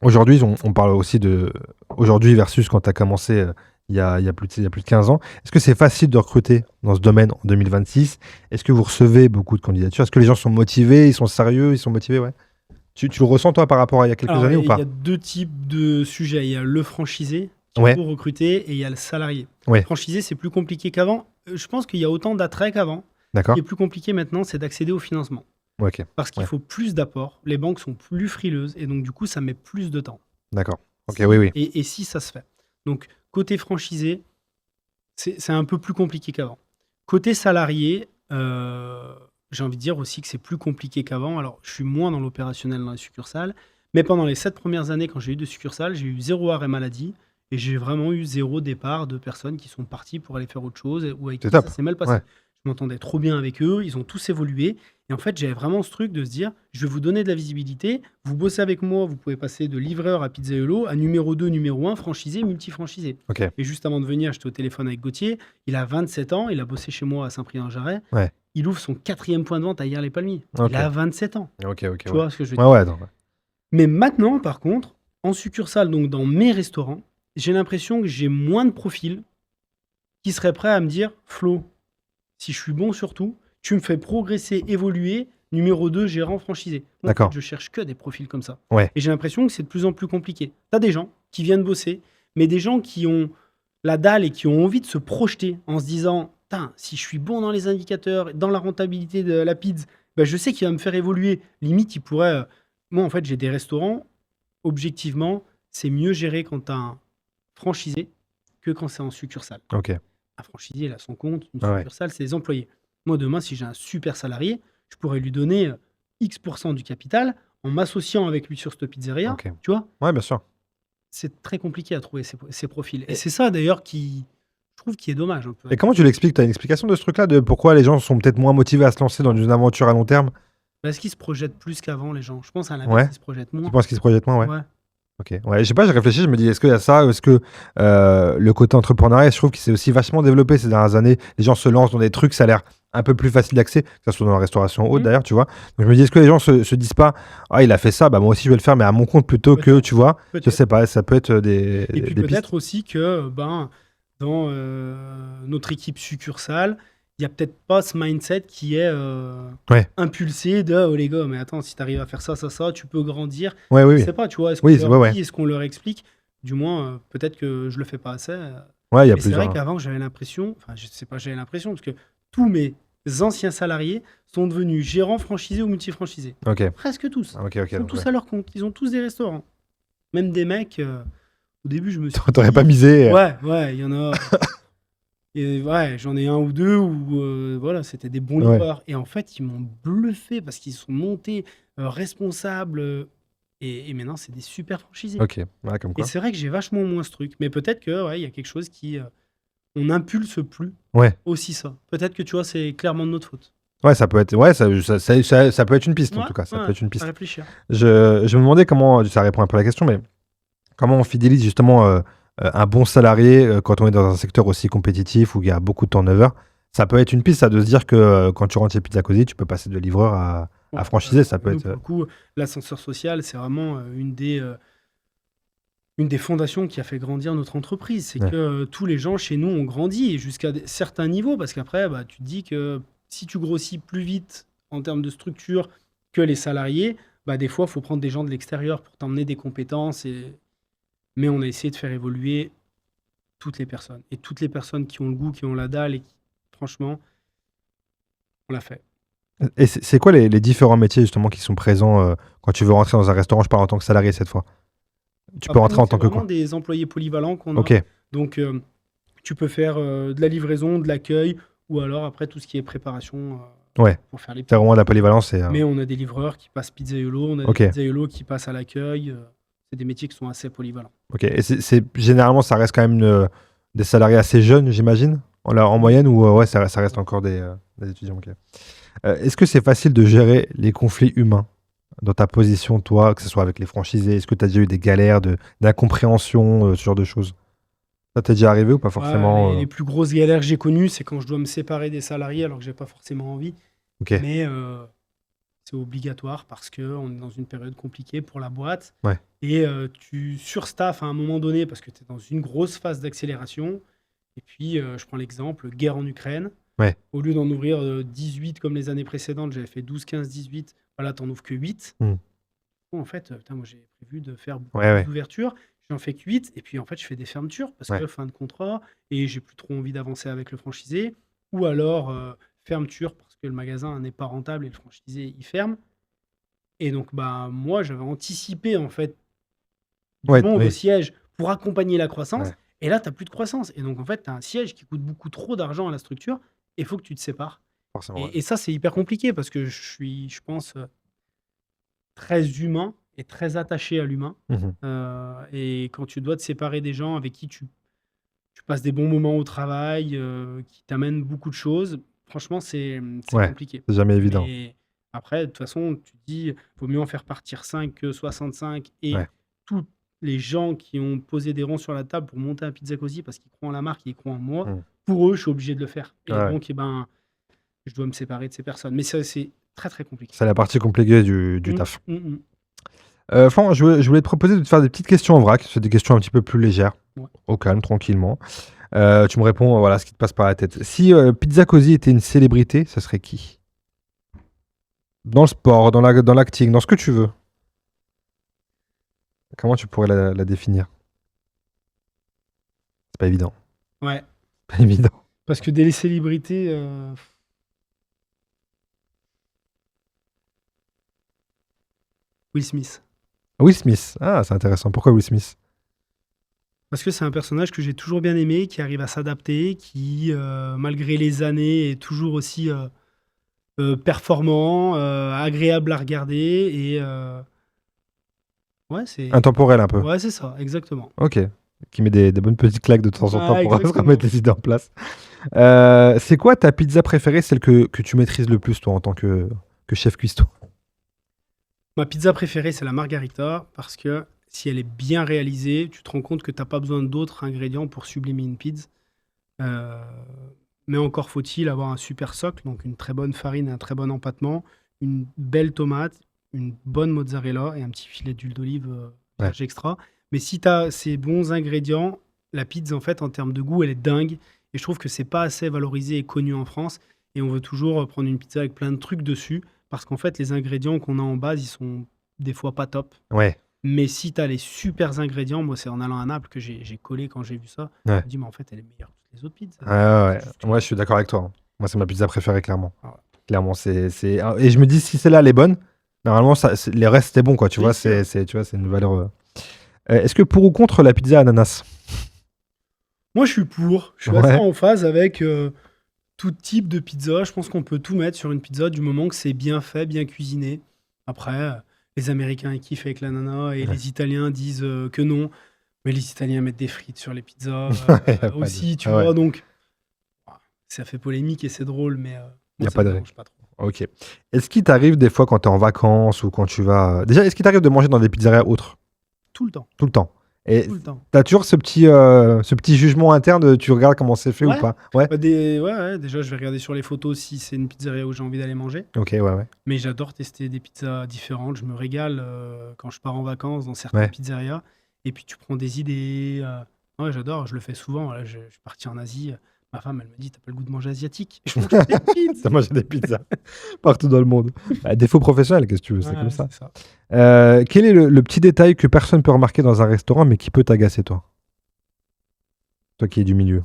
aujourd'hui, on parle aussi de aujourd'hui versus quand tu as commencé il y a plus de 15 ans. Est-ce que c'est facile de recruter dans ce domaine en 2026? Est-ce que vous recevez beaucoup de candidatures? Est-ce que les gens sont motivés, ils sont sérieux, ils sont motivés? Tu le ressens, toi, par rapport à il y a quelques années ou pas? Il y a deux types de sujets. Il y a le franchisé qui est pour recruter et il y a le salarié. Le franchisé, c'est plus compliqué qu'avant. Je pense qu'il y a autant d'attraits qu'avant. Ce qui est plus compliqué maintenant, c'est d'accéder au financement. Parce qu'il faut plus d'apports. Les banques sont plus frileuses et donc, du coup, ça met plus de temps. D'accord. Oui. Et si ça se fait. Donc, côté franchisé, c'est un peu plus compliqué qu'avant. Côté salarié, j'ai envie de dire aussi que c'est plus compliqué qu'avant. Alors, je suis moins dans l'opérationnel dans les succursales, mais pendant les 7 premières années, quand j'ai eu de succursales, j'ai eu 0 arrêt maladie et j'ai vraiment eu 0 départ de personnes qui sont parties pour aller faire autre chose ou avec qui ça s'est mal passé. Je m'entendais trop bien avec eux, ils ont tous évolué. Et en fait, j'avais vraiment ce truc de se dire, je vais vous donner de la visibilité, vous bossez avec moi, vous pouvez passer de livreur à Pizzaïolo à numéro 2, numéro 1, franchisé, multi-franchisé. Et juste avant de venir, j'étais au téléphone avec Gauthier, il a 27 ans, il a bossé chez moi à Saint-Prix-en-Jarret, il ouvre son 4e point de vente à Hyères-les-Palmiers. Il a 27 ans. Tu vois ce que je veux dire? Mais maintenant, par contre, en succursale, donc dans mes restaurants, j'ai l'impression que j'ai moins de profils qui seraient prêts à me dire, Flo, si je suis bon surtout, tu me fais progresser, évoluer, numéro 2, gérant franchisé. Moi, en fait, je cherche que des profils comme ça. Et j'ai l'impression que c'est de plus en plus compliqué. Tu as des gens qui viennent bosser, mais des gens qui ont la dalle et qui ont envie de se projeter en se disant, si je suis bon dans les indicateurs, dans la rentabilité de la pizza, je sais qu'il va me faire évoluer. Limite, il pourrait moi, en fait, j'ai des restaurants, objectivement, c'est mieux géré quand tu as un franchisé que quand c'est en succursale. Ok. Un franchisé, il a son compte, une Ah ouais. succursale, c'est les employés. Moi, demain, si j'ai un super salarié, je pourrais lui donner X% du capital en m'associant avec lui sur cette pizzeria. Ok. Tu vois, Ouais, bien sûr. c'est très compliqué à trouver ces profils. Et c'est ça, d'ailleurs, qui, je trouve, qui est dommage un peu. Et comment tu l'expliques? Tu as une explication de ce truc-là, de pourquoi les gens sont peut-être moins motivés à se lancer dans une aventure à long terme? Parce qu'ils se projettent plus qu'avant, les gens. Je pense à l'inverse, Ouais. ils se projettent moins. Tu penses qu'ils se projettent moins? Ouais. Ouais. Ok. Ouais, je sais pas, j'ai réfléchi, je me dis, est-ce qu'il y a ça? Est-ce que le côté entrepreneuriat, je trouve qu'il s'est aussi vachement développé ces dernières années. Les gens se lancent dans des trucs, ça a l'air un peu plus facile d'accès, que ce soit dans la restauration haute d'ailleurs, tu vois. Donc je me dis, est-ce que les gens se disent pas, ah, il a fait ça, bah moi aussi je vais le faire, mais à mon compte plutôt que, tu vois, je sais pas, ça peut être des. Et puis des peut-être pistes. aussi que dans notre équipe succursale, il n'y a peut-être pas ce mindset qui est Ouais. impulsé de oh les gars, mais attends, si tu arrives à faire ça, tu peux grandir. Ouais, oui, Je oui. sais pas, tu vois, est-ce qu'on Oui, leur ouais. dit, est-ce qu'on leur explique? Du moins, peut-être que je le fais pas assez. Ouais, il y a Mais c'est plusieurs. vrai qu'avant, j'avais l'impression, enfin, je sais pas, j'avais l'impression, parce que tous mes anciens salariés sont devenus gérants franchisés ou multifranchisés. Ok. Presque tous. Ok, Ils sont donc, tous ouais. à leur compte. Ils ont tous des restaurants. Même des mecs, au début, je me suis T'aurais dit, pas misé. Ouais, il y en a. Et ouais, j'en ai un ou deux où voilà, c'était des bons livreurs. Et en fait, ils m'ont bluffé parce qu'ils sont montés responsables. Et maintenant, c'est des super franchisés. Ok, ouais, comme Et quoi. c'est vrai que j'ai vachement moins ce truc. Mais peut-être que ouais, il y a quelque chose qui. On n'impulse plus Ouais. aussi ça. Peut-être que tu vois, c'est clairement de notre faute. Ouais, ça peut être, ouais, ça peut être une piste en tout cas. Ça peut être une à piste. réfléchir. Je me demandais comment, ça répond un peu à la question, mais comment on fidélise justement un bon salarié quand on est dans un secteur aussi compétitif où il y a beaucoup de turnover. Ça peut être une piste, ça, de se dire que quand tu rentres chez Pizza Cosy, tu peux passer de livreur à franchisé. Ça peut Nous, être. pour le coup, l'ascenseur social, c'est vraiment une des fondations qui a fait grandir notre entreprise. C'est Ouais. que tous les gens chez nous ont grandi et jusqu'à certains niveaux, parce qu'après, tu te dis que si tu grossis plus vite en termes de structure que les salariés, des fois, il faut prendre des gens de l'extérieur pour t'emmener des compétences. Mais on a essayé de faire évoluer toutes les personnes. Et toutes les personnes qui ont le goût, qui ont la dalle, et qui, franchement, on l'a fait. Et c'est quoi les différents métiers justement qui sont présents quand tu veux rentrer dans un restaurant? Je parle en tant que salarié cette fois. Tu peux Après, rentrer nous, en tant c'est que vraiment quoi? des employés polyvalents qu'on a. Ok. Donc, tu peux faire de la livraison, de l'accueil, ou alors après tout ce qui est préparation Ouais. pour faire les C'est pizzas. vraiment de la polyvalence. Mais on a des livreurs qui passent pizzaiolo, on a Ok. des pizzaiolo qui passent à l'accueil. C'est des métiers qui sont assez polyvalents. Ok. Et généralement, ça reste quand même des salariés assez jeunes, j'imagine, en moyenne, ou ouais, ça reste encore des étudiants. Ok. Est-ce que c'est facile de gérer les conflits humains dans ta position, toi, que ce soit avec les franchisés? Est-ce que tu as déjà eu des galères d'incompréhension, ce genre de choses? Ça t'est déjà arrivé ou pas forcément? Les plus grosses galères que j'ai connues, c'est quand je dois me séparer des salariés alors que j'ai pas forcément envie. Ok. Mais c'est obligatoire parce qu'on est dans une période compliquée pour la boîte. Ouais. Et tu surstaffes à un moment donné parce que tu es dans une grosse phase d'accélération. Et puis, je prends l'exemple, guerre en Ukraine. Ouais. Au lieu d'en ouvrir 18 comme les années précédentes, j'avais fait 12, 15, 18. Voilà, t'en ouvres que 8. Bon, en fait, moi, j'ai prévu de faire beaucoup d'ouvertures. J'en fais que 8. Et puis, en fait, je fais des fermetures parce que fin de contrat et j'ai plus trop envie d'avancer avec le franchisé. Ou alors, fermeture parce que le magasin n'est pas rentable et le franchisé, il ferme. Et donc, moi, j'avais anticipé, en fait, du monde au siège pour accompagner la croissance. Et là, tu n'as plus de croissance. Et donc, en fait, tu as un siège qui coûte beaucoup trop d'argent à la structure et il faut que tu te sépares. Et ça, c'est hyper compliqué parce que je suis, je pense, très humain et très attaché à l'humain. Et quand tu dois te séparer des gens avec qui tu passes des bons moments au travail, qui t'amènent beaucoup de choses, franchement, c'est compliqué. C'est jamais évident. Et après, de toute façon, tu te dis, vaut mieux en faire partir 5 que 65. Et tous les gens qui ont posé des ronds sur la table pour monter un Pizza Cosy parce qu'ils croient en la marque, ils croient en moi, pour eux, je suis obligé de le faire. Et donc, je dois me séparer de ces personnes. Mais ça, c'est très, très compliqué. C'est la partie compliquée du taf. Florent, je voulais te proposer de te faire des petites questions en vrac. C'est des questions un petit peu plus légères, au calme, tranquillement. Tu me réponds, voilà, ce qui te passe par la tête. Si Pizza Cosy était une célébrité, ça serait qui? Dans le sport, dans l'acting, dans ce que tu veux. Comment tu pourrais la définir? C'est pas évident. Ouais. Pas évident. Parce que des célébrités... Will Smith. Will Smith. Ah, c'est intéressant. Pourquoi Will Smith? Parce que c'est un personnage que j'ai toujours bien aimé, qui arrive à s'adapter, qui, malgré les années, est toujours aussi performant, agréable à regarder. Et ouais, c'est... Intemporel un peu. Ouais, c'est ça, exactement. Ok. Qui met des bonnes petites claques de temps en temps pour exactement. remettre les idées en place. C'est quoi ta pizza préférée, celle que tu maîtrises le plus, toi, en tant que chef cuistot? Ma pizza préférée, c'est la margarita, parce que si elle est bien réalisée, tu te rends compte que tu n'as pas besoin d'autres ingrédients pour sublimer une pizza. Mais encore faut-il avoir un super socle, donc une très bonne farine et un très bon empattement, une belle tomate, une bonne mozzarella et un petit filet d'huile d'olive vierge extra. Mais si tu as ces bons ingrédients, la pizza, en fait, en termes de goût, elle est dingue. Et je trouve que c'est pas assez valorisé et connu en France. Et on veut toujours prendre une pizza avec plein de trucs dessus, parce qu'en fait, les ingrédients qu'on a en base, ils sont des fois pas top. Ouais. Mais si tu as les super ingrédients, moi, c'est en allant à Naples que j'ai collé quand j'ai vu ça. Je me dis, mais en fait, elle est meilleure que toutes les autres pizzas. Ouais. Moi, je suis d'accord avec toi. Moi, c'est ma pizza préférée, clairement. Clairement, c'est... Et je me dis, si celle-là, elle est bonne, normalement, les restes, c'est bon, quoi. Tu vois, c'est une valeur... Est-ce que pour ou contre la pizza ananas? Moi, je suis pour. Je suis assez en phase avec tout type de pizza. Je pense qu'on peut tout mettre sur une pizza du moment que c'est bien fait, bien cuisiné. Après, les Américains, ils kiffent avec l'ananas et les Italiens disent que non. Mais les Italiens mettent des frites sur les pizzas aussi, tu vois. Donc, ça fait polémique et c'est drôle, mais il n'y a pas de pas trop. Ok. Est-ce qu'il t'arrive des fois quand tu es en vacances ou quand tu vas... Déjà, est-ce qu'il t'arrive de manger dans des pizzerias autres? Tout le temps. Tout le temps. Et Tout le temps. t'as toujours ce petit jugement interne, tu regardes comment c'est fait ou pas? Ouais. Déjà, je vais regarder sur les photos si c'est une pizzeria où j'ai envie d'aller manger. Ok, ouais. Mais j'adore tester des pizzas différentes. Je me régale quand je pars en vacances dans certaines pizzerias. Et puis, tu prends des idées. Ouais, j'adore. Je le fais souvent. Là, je suis parti en Asie. Ma femme, elle me dit, t'as pas le goût de manger asiatique? Je mange des pizzas. T'as mangé des pizzas partout dans le monde. Défaut professionnel, qu'est-ce que tu veux? C'est comme ça. Quel est le petit détail que personne peut remarquer dans un restaurant, mais qui peut t'agacer, toi? Toi qui es du milieu.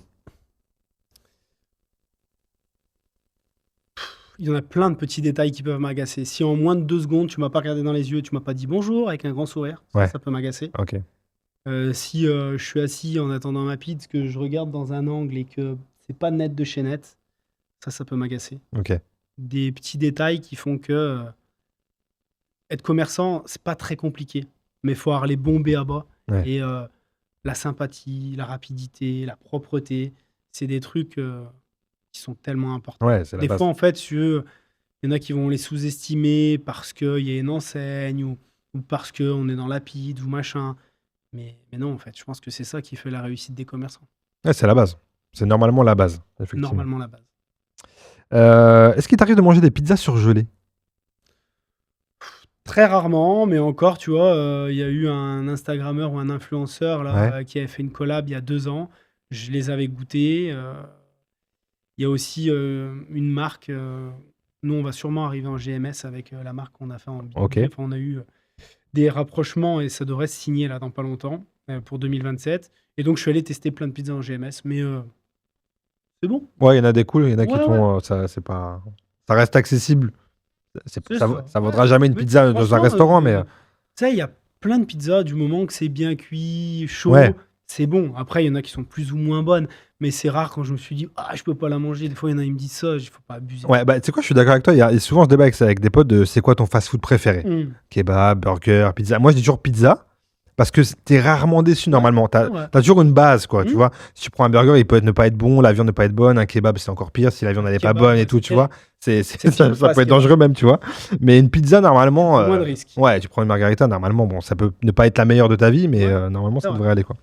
Il y en a plein de petits détails qui peuvent m'agacer. Si en moins de 2 secondes, tu m'as pas regardé dans les yeux, tu m'as pas dit bonjour avec un grand sourire, ça peut m'agacer. Ok. Si je suis assis en attendant ma pizza, que je regarde dans un angle et que c'est pas net de chez net, ça peut m'agacer. Ok. Des petits détails qui font que être commerçant, c'est pas très compliqué, mais il faut avoir les bons B.A.-ba. Et la sympathie, la rapidité, la propreté, c'est des trucs qui sont tellement importants. Des fois, en fait, il y en a qui vont les sous-estimer parce qu'il y a une enseigne ou parce qu'on est dans la pizza ou machin. Mais non, en fait, je pense que c'est ça qui fait la réussite des commerçants. Ouais, c'est la base. C'est normalement la base, effectivement. Normalement la base. Est-ce qu'il t'arrive de manger des pizzas surgelées? Très rarement, mais encore, tu vois, il y a eu un Instagrammeur ou un influenceur là, qui avait fait une collab il y a 2 ans. Je les avais goûtés. Il y a aussi une marque. Nous, on va sûrement arriver en GMS avec la marque qu'on a fait en B2B. Enfin, on a eu des rapprochements et ça devrait se signer là dans pas longtemps pour 2027. Et donc, je suis allé tester plein de pizzas en GMS, mais c'est bon. Ouais, il y en a des cools, il y en a qui font... ça reste accessible. Ça vaudra jamais une pizza dans un restaurant, mais... Tu sais, il y a plein de pizzas du moment que c'est bien cuit, chaud, c'est bon. Après, il y en a qui sont plus ou moins bonnes, mais c'est rare quand je me suis dit « Ah, je peux pas la manger ». Des fois, il y en a qui me disent ça, il faut pas abuser. Ouais, bah tu sais quoi, je suis d'accord avec toi. Il y a souvent ce débat avec des potes de c'est quoi ton fast-food préféré? Kebab, burger, pizza. Moi, je dis toujours pizza. Parce que t'es rarement déçu normalement. T'as toujours une base, quoi. Tu vois, si tu prends un burger, il peut ne pas être bon, la viande ne pas être bonne. Un kebab, c'est encore pire si la viande n'est pas bonne et tout, tu vois. Ça peut être dangereux même, tu vois. Mais une pizza, normalement. Moins de risque. Ouais, tu prends une margarita, normalement, bon, ça peut ne pas être la meilleure de ta vie, mais normalement, ça devrait aller, quoi.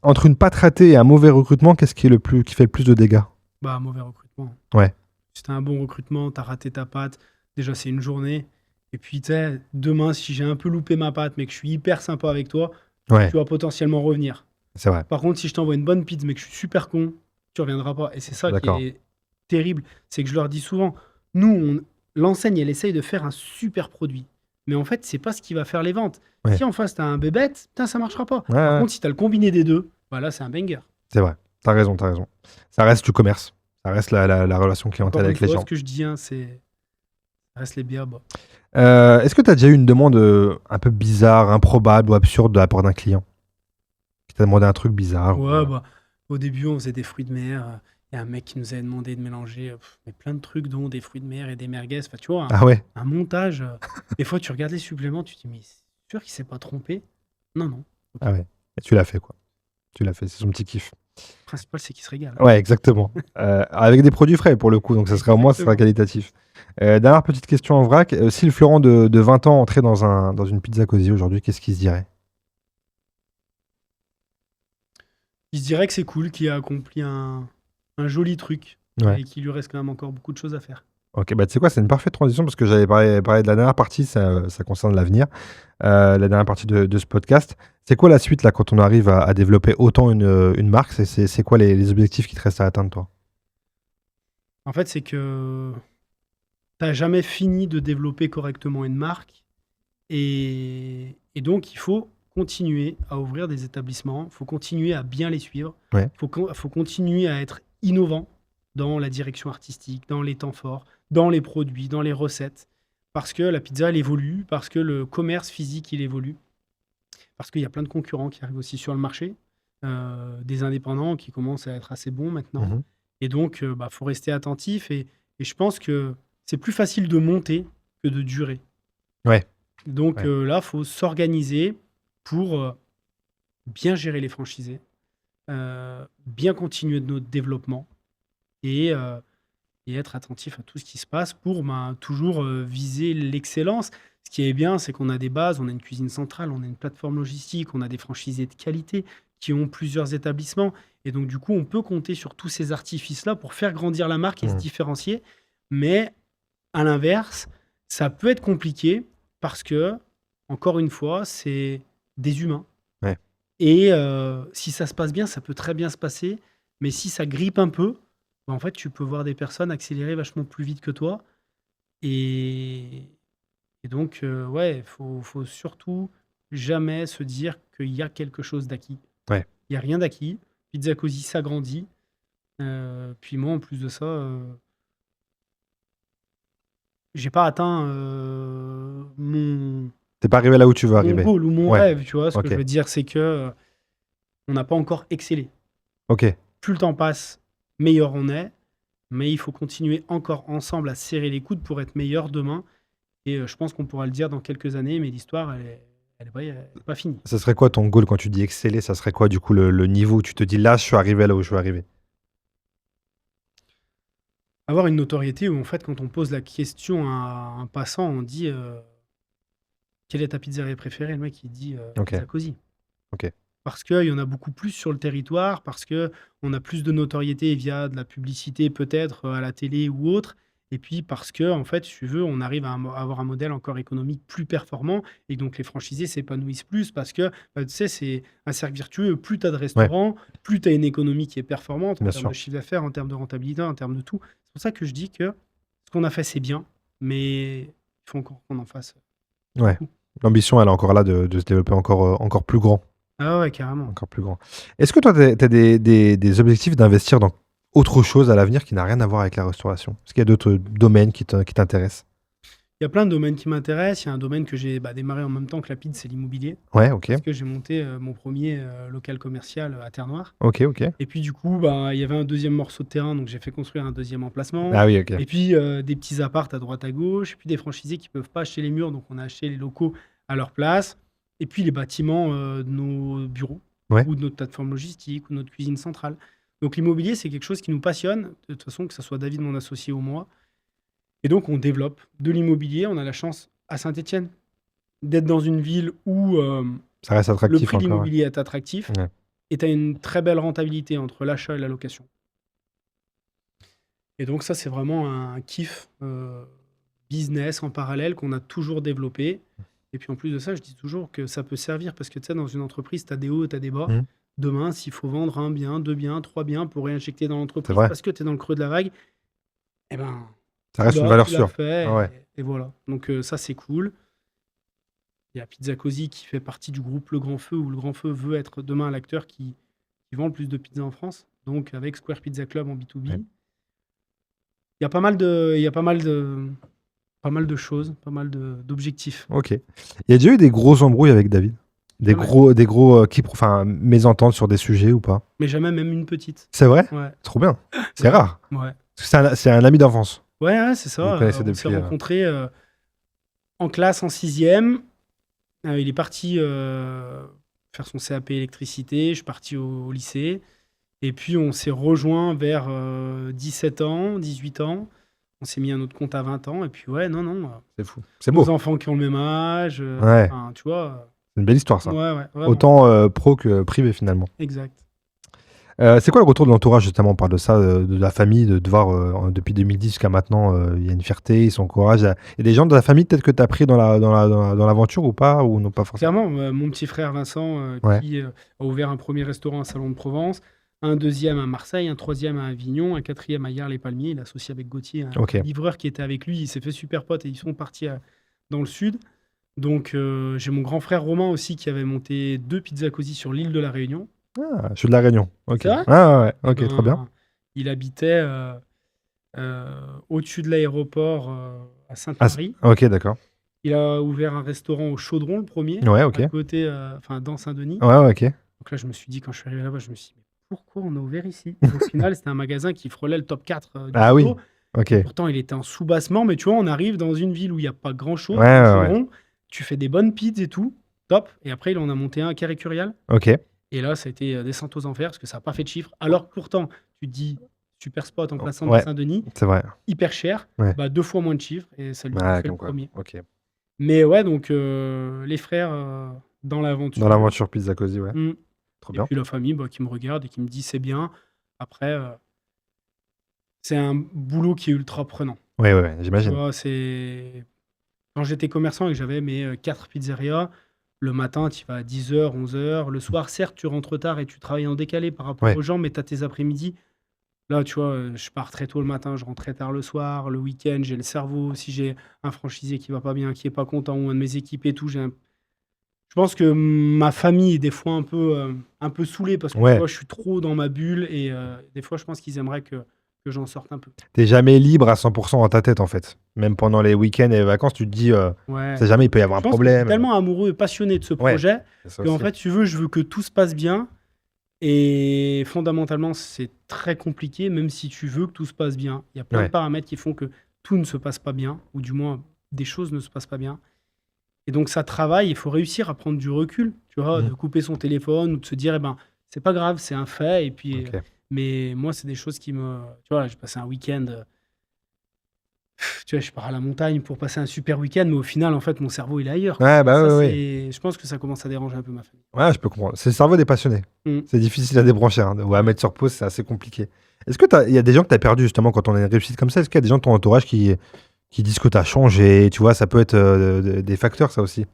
Entre une pâte ratée et un mauvais recrutement, qu'est-ce qui fait le plus de dégâts? Bah, mauvais recrutement. Ouais. Si t'as un bon recrutement, t'as raté ta pâte, déjà, c'est une journée. Et puis, tu sais, demain, si j'ai un peu loupé ma pâte, mais que je suis hyper sympa avec toi, tu vas potentiellement revenir. C'est vrai. Par contre, si je t'envoie une bonne pizza, mais que je suis super con, tu reviendras pas. Et c'est ça qui est terrible. C'est que je leur dis souvent, l'enseigne, elle essaye de faire un super produit. Mais en fait, c'est pas ce qui va faire les ventes. Si en face, t'as un bébête, ça marchera pas. Par contre, si t'as le combiné des deux, bah là, c'est un banger. C'est vrai. T'as raison. Ça reste du commerce. Ça reste la relation clientèle avec les gens. Ce que je dis, c'est reste les BA. Est-ce que tu as déjà eu une demande un peu bizarre, improbable ou absurde de la part d'un client qui t'a demandé un truc bizarre Ouais, au début, on faisait des fruits de mer. Il y a un mec qui nous avait demandé de mélanger mais plein de trucs, dont des fruits de mer et des merguez. Enfin, tu vois, Ah ouais? un montage. Des fois, tu regardes les suppléments, tu te dis, mais c'est sûr qu'il s'est pas trompé? Non, non. Ok. Ah ouais. Et tu l'as fait, quoi. Tu l'as fait, c'est son petit kiff. Le principal, c'est qu'il se régale. Ouais, exactement. Avec des produits frais, pour le coup, donc ça serait au moins, ça sera Exactement. qualitatif. Dernière petite question en vrac. Si le Florent de 20 ans entrait dans une pizza cosy aujourd'hui, qu'est-ce qu'il se dirait? Il se dirait que c'est cool, qu'il a accompli un joli truc Ouais. et qu'il lui reste quand même encore beaucoup de choses à faire. Ok, bah tu sais quoi, c'est une parfaite transition parce que j'avais parlé de la dernière partie, ça concerne l'avenir, la dernière partie de ce podcast. C'est quoi la suite là quand on arrive à développer autant une marque? C'est quoi les objectifs qui te restent à atteindre, toi? En fait, c'est que t'as jamais fini de développer correctement une marque et donc il faut continuer à ouvrir des établissements, il faut continuer à bien les suivre, Ouais. faut continuer à être innovant dans la direction artistique, dans les temps forts, dans les produits, dans les recettes, parce que la pizza, elle évolue, parce que le commerce physique, il évolue, parce qu'il y a plein de concurrents qui arrivent aussi sur le marché, des indépendants qui commencent à être assez bons maintenant. Mhm. Et donc, faut rester attentif. Et je pense que c'est plus facile de monter que de durer. Ouais. Donc Ouais. là, il faut s'organiser pour bien gérer les franchisés, bien continuer de notre développement et être attentif à tout ce qui se passe pour toujours viser l'excellence. Ce qui est bien, c'est qu'on a des bases, on a une cuisine centrale, on a une plateforme logistique, on a des franchisés de qualité qui ont plusieurs établissements. Et donc, du coup, on peut compter sur tous ces artifices-là pour faire grandir la marque et se Mhm. différencier. Mais à l'inverse, ça peut être compliqué parce que, encore une fois, c'est des humains. Ouais. Et si ça se passe bien, ça peut très bien se passer. Mais si ça grippe un peu, en fait, tu peux voir des personnes accélérer vachement plus vite que toi. Et, et donc, ouais, faut surtout jamais se dire qu'il y a quelque chose d'acquis. Ouais. Il n'y a rien d'acquis. Pizza Cosy s'agrandit. Puis moi, en plus de ça, j'ai pas atteint T'es pas arrivé là où tu veux mon arriver. goal ou mon Ouais. rêve. Tu vois, ce que Ok. je veux dire, c'est que on n'a pas encore excellé. Ok. Plus le temps passe, meilleur on est. Mais il faut continuer encore ensemble à serrer les coudes pour être meilleur demain. Et je pense qu'on pourra le dire dans quelques années, mais l'histoire, elle est pas finie. Ça serait quoi ton goal quand tu dis exceller? Ça serait quoi du coup le niveau où tu te dis là, je suis arrivé là où je veux arriver? Avoir une notoriété où, en fait, quand on pose la question à un passant, on dit quelle est ta pizzeria préférée? Le mec, il dit Ok. Pizza Cosy. Ok. Parce qu'il y en a beaucoup plus sur le territoire, parce qu'on a plus de notoriété via de la publicité, peut-être à la télé ou autre. Et puis parce que, en fait, si tu veux, on arrive à avoir un modèle encore économique plus performant. Et donc, les franchisés s'épanouissent plus parce que, tu sais, c'est un cercle vertueux. Plus tu as de restaurants, plus tu as une économie qui est performante en Bien termes sûr. de chiffre d'affaires, en termes de rentabilité, en termes de tout. C'est pour ça que je dis que ce qu'on a fait, c'est bien, mais il faut encore qu'on en fasse. Ouais. beaucoup. L'ambition, elle est encore là de se développer encore plus grand. Ah ouais, carrément. Encore plus grand. Est-ce que toi, tu as des objectifs d'investir dans autre chose à l'avenir qui n'a rien à voir avec la restauration? Est-ce qu'il y a d'autres domaines qui t'intéressent? Il y a plein de domaines qui m'intéressent. Il y a un domaine que j'ai démarré en même temps que la PID, c'est l'immobilier. Ouais, ok. Parce que j'ai monté mon premier local commercial à Terre-Noire. Ok, ok. Et puis du coup, il y avait un deuxième morceau de terrain, donc j'ai fait construire un deuxième emplacement. Ah oui, ok. Et puis des petits apparts à droite à gauche. Et puis des franchisés qui ne peuvent pas acheter les murs, donc on a acheté les locaux à leur place. Et puis les bâtiments de nos bureaux, Ouais. ou de notre plateforme logistique, ou de notre cuisine centrale. Donc l'immobilier, c'est quelque chose qui nous passionne, de toute façon, que ce soit David, mon associé, ou moi. Et donc, on développe de l'immobilier. On a la chance, à Saint-Étienne, d'être dans une ville où Ça reste le attractif prix de encore. l'immobilier est attractif Ouais. et tu as une très belle rentabilité entre l'achat et la location. Et donc, ça, c'est vraiment un kiff business en parallèle qu'on a toujours développé. Et puis, en plus de ça, je dis toujours que ça peut servir parce que, tu sais, dans une entreprise, tu as des hauts, tu as des bas. Mhm. Demain, s'il faut vendre un bien, deux biens, trois biens pour réinjecter dans C'est l'entreprise vrai. parce que tu es dans le creux de la vague, eh ben, Ça reste tu une l'as, valeur tu l'as sûre. fait, Ah ouais. et voilà. Donc ça, c'est cool. Il y a Pizza Cosy qui fait partie du groupe Le Grand Feu, où Le Grand Feu veut être demain l'acteur qui vend le plus de pizzas en France, donc avec Square Pizza Club en B2B. Ouais. Il y a pas mal de Pas mal de choses, pas mal d'objectifs. Ok. Il y a déjà eu des grosses embrouilles avec David? Des gros mésententes sur des sujets ou pas? Mais jamais même une petite. C'est vrai? Ouais. Trop bien. C'est rare. Ouais. C'est un ami d'enfance. Ouais, c'est ça. On s'est rencontrés en classe en 6e. Il est parti faire son CAP électricité. Je suis parti au lycée. Et puis, on s'est rejoints vers 17 ans, 18 ans. On s'est mis un autre compte à 20 ans. Et puis, ouais, non. C'est fou. C'est beau. Nos enfants qui ont le même âge. Ouais. Tu vois. C'est une belle histoire, ça. Ouais, autant pro que privé, finalement. Exact. C'est quoi le retour de l'entourage, justement? On parle de ça, de la famille, de voir depuis 2010 jusqu'à maintenant, il y a une fierté, ils sont courage. Il y a des gens de la famille, peut-être que tu as pris dans l'aventure ou pas, ou non, pas forcément? Clairement, mon petit frère Vincent, qui a ouvert un premier restaurant à Salon de Provence, un deuxième à Marseille, un troisième à Avignon, un quatrième à Hyères-les-Palmiers. Il est associé avec Gauthier, un livreur qui était avec lui. Il s'est fait super pote et ils sont partis dans le sud. Donc, j'ai mon grand frère Romain aussi qui avait monté 2 Pizza Cosy sur l'île de la Réunion. Ah, je suis de la Réunion. Ok. C'est vrai? Ouais. Ok, trop bien. Il habitait au-dessus de l'aéroport à Sainte-Marie. Ok, d'accord. Il a ouvert un restaurant au Chaudron, le premier, Ouais, ok. à côté, dans Saint-Denis. Ouais, ok. Donc là, je me suis dit, quand je suis arrivé là-bas, je me suis dit, mais pourquoi on a ouvert ici? Au final, c'était un magasin qui frôlait le top 4 du Ah oui, réseau. ok. Pourtant, il était en sous-bassement, mais tu vois, on arrive dans une ville où il n'y a pas grand-chose. Ouais. Tu fais des bonnes pizzas et tout, top. Et après, il en a monté un à Carré-Curial. Ok. Et là, ça a été descente aux enfers parce que ça n'a pas fait de chiffre. Alors que pourtant, tu te dis, super spot en plein centre de Saint-Denis, c'est vrai. hyper cher, 2 fois moins de chiffres et ça lui a fait le premier. Ok. Mais ouais, donc les frères dans l'aventure. Dans l'aventure Pizza Cosy, ouais. Trop bien. Et puis la famille qui me regarde et qui me dit c'est bien. Après, c'est un boulot qui est ultra prenant. Ouais, j'imagine. Tu vois, quand j'étais commerçant et que j'avais mes 4 pizzerias, le matin, tu vas à 10h, 11h. Le soir, certes, tu rentres tard et tu travailles en décalé par rapport aux gens, mais tu as tes après-midi. Là, tu vois, je pars très tôt le matin, je rentre très tard le soir. Le week-end, j'ai le cerveau. Si j'ai un franchisé qui va pas bien, qui est pas content, ou un de mes équipes et tout, je pense que ma famille est des fois un peu saoulée parce que tu vois, je suis trop dans ma bulle et des fois, je pense qu'ils aimeraient que j'en sorte un peu. T'es jamais libre à 100% dans ta tête, en fait. Même pendant les week-ends et les vacances, tu te dis, c'est jamais, il peut y avoir un problème. Je suis tellement amoureux et passionné de ce projet qu'en fait, je veux que tout se passe bien. Et fondamentalement, c'est très compliqué, même si tu veux que tout se passe bien. Il y a plein de paramètres qui font que tout ne se passe pas bien, ou du moins, des choses ne se passent pas bien. Et donc, ça travaille, il faut réussir à prendre du recul, tu vois, de couper son téléphone ou de se dire, c'est pas grave, c'est un fait. Et puis, mais moi, c'est des choses qui me... Tu vois, j'ai passé un week-end... Tu vois, je pars à la montagne pour passer un super week-end, mais au final, en fait, mon cerveau, il est ailleurs. Je pense que ça commence à déranger un peu ma famille. Ouais, je peux comprendre. C'est le cerveau des passionnés. C'est difficile à débrancher. Ou à mettre sur pause, c'est assez compliqué. Est-ce que il y a des gens que tu as perdus, justement, quand on a une réussite comme ça? Est-ce qu'il y a des gens de ton entourage qui disent que tu as changé? Tu vois, ça peut être des facteurs, ça aussi.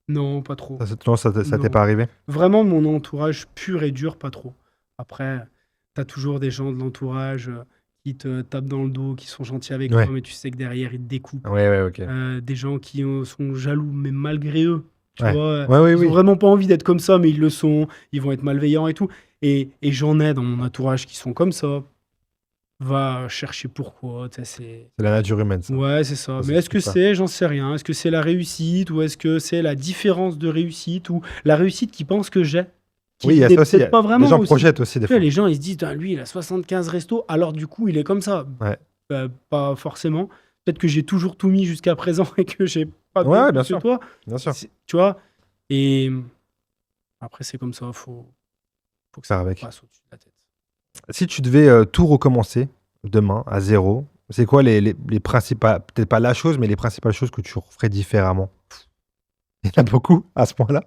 Non, pas trop. Ça t'est pas arrivé? Vraiment, mon entourage pur et dur, pas trop. Après, tu as toujours des gens de l'entourage... qui te tapent dans le dos, qui sont gentils avec toi, mais tu sais que derrière, ils te découpent. Ok. Des gens qui sont jaloux, mais malgré eux. Tu vois, ils n'ont vraiment pas envie d'être comme ça, mais ils le sont. Ils vont être malveillants et tout. Et j'en ai dans mon entourage qui sont comme ça. Va chercher pourquoi. C'est la nature humaine, ça. Ouais, c'est ça. Mais est-ce que j'en sais rien. Est-ce que c'est la réussite ou est-ce que c'est la différence de réussite ou la réussite qu'ils pensent que j'ai? Oui, il y a ça aussi. Pas vraiment les gens projettent aussi des fois. Les gens, ils se disent, lui, il a 75 restos, alors du coup, il est comme ça. Pas forcément. Peut-être que j'ai toujours tout mis jusqu'à présent et que j'ai pas de bien sûr. toi. Bien sûr. Tu vois. Et après, c'est comme ça. Faut que ça passe au-dessus de la tête. Si tu devais tout recommencer demain à zéro, c'est quoi les principales, peut-être pas la chose, mais les principales choses que tu ferais différemment? Il y en a beaucoup à ce point-là.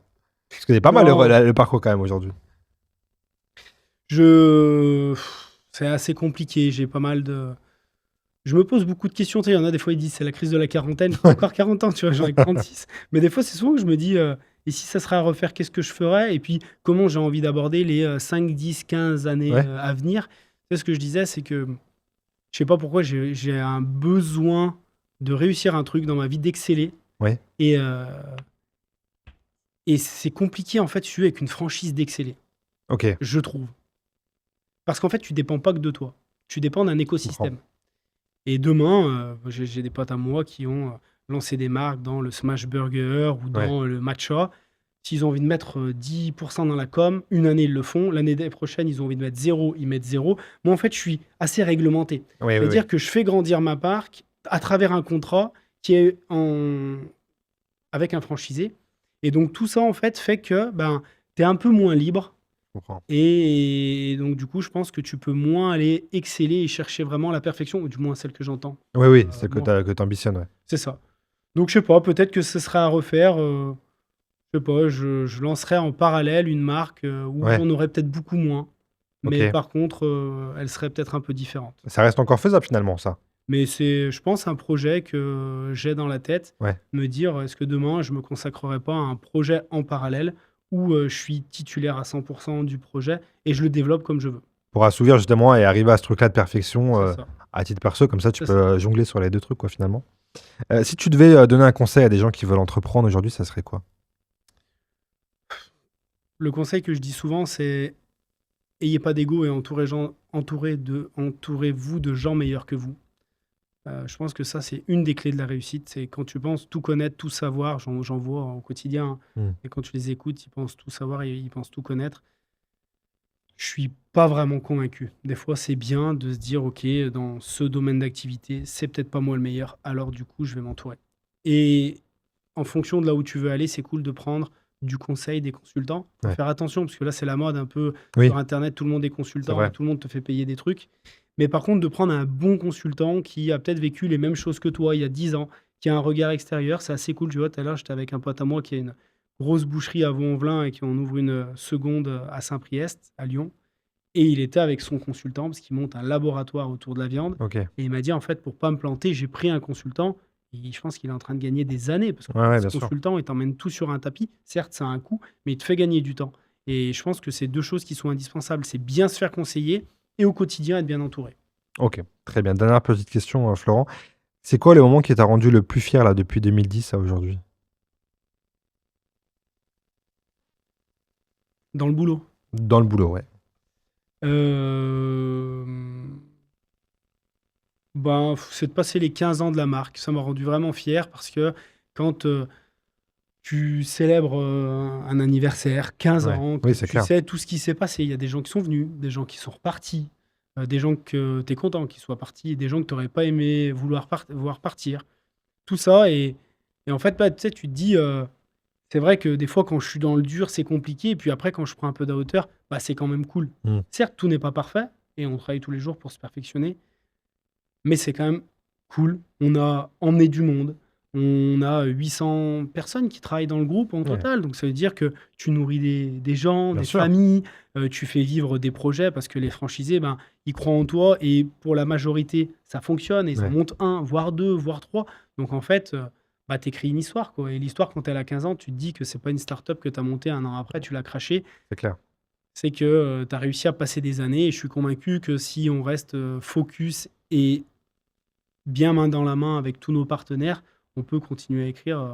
Parce que c'est pas mal le parcours quand même aujourd'hui. C'est assez compliqué. J'ai pas mal de... Je me pose beaucoup de questions. Tu sais, il y en a des fois, ils disent c'est la crise de la quarantaine. J'ai encore 40 ans, tu vois, j'en ai 36. Mais des fois, c'est souvent que je me dis, et si ça serait à refaire, qu'est-ce que je ferais? Et puis, comment j'ai envie d'aborder les 5, 10, 15 années à venir? Tu sais, ce que je disais, c'est que je sais pas pourquoi j'ai un besoin de réussir un truc dans ma vie, d'exceller. Et c'est compliqué, en fait, avec une franchise d'exceller. Je trouve. Parce qu'en fait, tu dépends pas que de toi. Tu dépends d'un écosystème. Et demain, j'ai des potes à moi qui ont lancé des marques dans le Smash Burger ou dans le matcha. S'ils ont envie de mettre 10% dans la com, une année, ils le font. L'année prochaine, ils ont envie de mettre 0, ils mettent 0. Moi, en fait, je suis assez réglementé. C'est-à-dire que je fais grandir ma marque à travers un contrat qui est avec un franchisé. Et donc, tout ça, en fait que tu es un peu moins libre. Et donc, du coup, je pense que tu peux moins aller exceller et chercher vraiment la perfection, ou du moins celle que j'entends. Oui, celle que tu ambitionnes. Ouais. C'est ça. Donc, je sais pas, peut-être que ce serait à refaire. Je sais pas, je lancerais en parallèle une marque où on aurait peut-être beaucoup moins. Mais par contre, elle serait peut-être un peu différente. Ça reste encore faisable finalement, ça. Mais c'est, je pense, un projet que j'ai dans la tête. Me dire, est-ce que demain, je me consacrerai pas à un projet en parallèle où je suis titulaire à 100% du projet et je le développe comme je veux. Pour assouvir justement et arriver à ce truc-là de perfection à titre perso, comme ça tu peux jongler sur les deux trucs, quoi, finalement. Si tu devais donner un conseil à des gens qui veulent entreprendre aujourd'hui, ça serait quoi? Le conseil que je dis souvent, c'est ayez pas d'ego et entourez-vous de gens meilleurs que vous. Je pense que ça, c'est une des clés de la réussite. C'est quand tu penses tout connaître, tout savoir, j'en vois au quotidien, et quand tu les écoutes, ils pensent tout savoir et ils pensent tout connaître. Je suis pas vraiment convaincu. Des fois, c'est bien de se dire, OK, dans ce domaine d'activité, c'est peut-être pas moi le meilleur, alors du coup, je vais m'entourer. Et en fonction de là où tu veux aller, c'est cool de prendre du conseil des consultants. Faut faire attention, parce que là, c'est la mode un peu sur Internet, tout le monde est consultant, tout le monde te fait payer des trucs. Mais par contre, de prendre un bon consultant qui a peut-être vécu les mêmes choses que toi il y a 10 ans, qui a un regard extérieur, c'est assez cool. Tu vois, tout à l'heure, j'étais avec un pote à moi qui a une grosse boucherie à Vaux-en-Velin et qui en ouvre une seconde à Saint-Priest, à Lyon. Et il était avec son consultant parce qu'il monte un laboratoire autour de la viande. Et il m'a dit, en fait, pour pas me planter, j'ai pris un consultant. Et je pense qu'il est en train de gagner des années parce que ce consultant, il t'emmène tout sur un tapis. Certes, ça a un coût, mais il te fait gagner du temps. Et je pense que c'est deux choses qui sont indispensables. C'est bien se faire conseiller et au quotidien être bien entouré. Ok, très bien. Dernière petite question, Florent. C'est quoi le moment qui t'a rendu le plus fier là, depuis 2010 à aujourd'hui? Dans le boulot. Dans le boulot, ouais. C'est de passer les 15 ans de la marque. Ça m'a rendu vraiment fier parce que quand tu célèbres un anniversaire, 15 ans, tu sais tout ce qui s'est passé. Il y a des gens qui sont venus, des gens qui sont repartis, des gens que tu es content qu'ils soient partis, des gens que tu n'aurais pas aimé voir partir. Tout ça. Et en fait, tu sais, tu te dis, c'est vrai que des fois, quand je suis dans le dur, c'est compliqué. Et puis après, quand je prends un peu de hauteur, c'est quand même cool. Certes, tout n'est pas parfait et on travaille tous les jours pour se perfectionner. Mais c'est quand même cool. On a emmené du monde. On a 800 personnes qui travaillent dans le groupe en total. Donc, ça veut dire que tu nourris des gens, des familles. Tu fais vivre des projets parce que les franchisés, ils croient en toi. Et pour la majorité, ça fonctionne. Et ça monte 1, voire 2, voire 3. Donc, en fait, tu écris une histoire, quoi. Et l'histoire, quand elle a 15 ans, tu te dis que c'est pas une start-up que tu as montée un an après, tu l'as crashée. C'est clair. C'est que tu as réussi à passer des années. Et je suis convaincu que si on reste focus et bien main dans la main avec tous nos partenaires, on peut continuer à écrire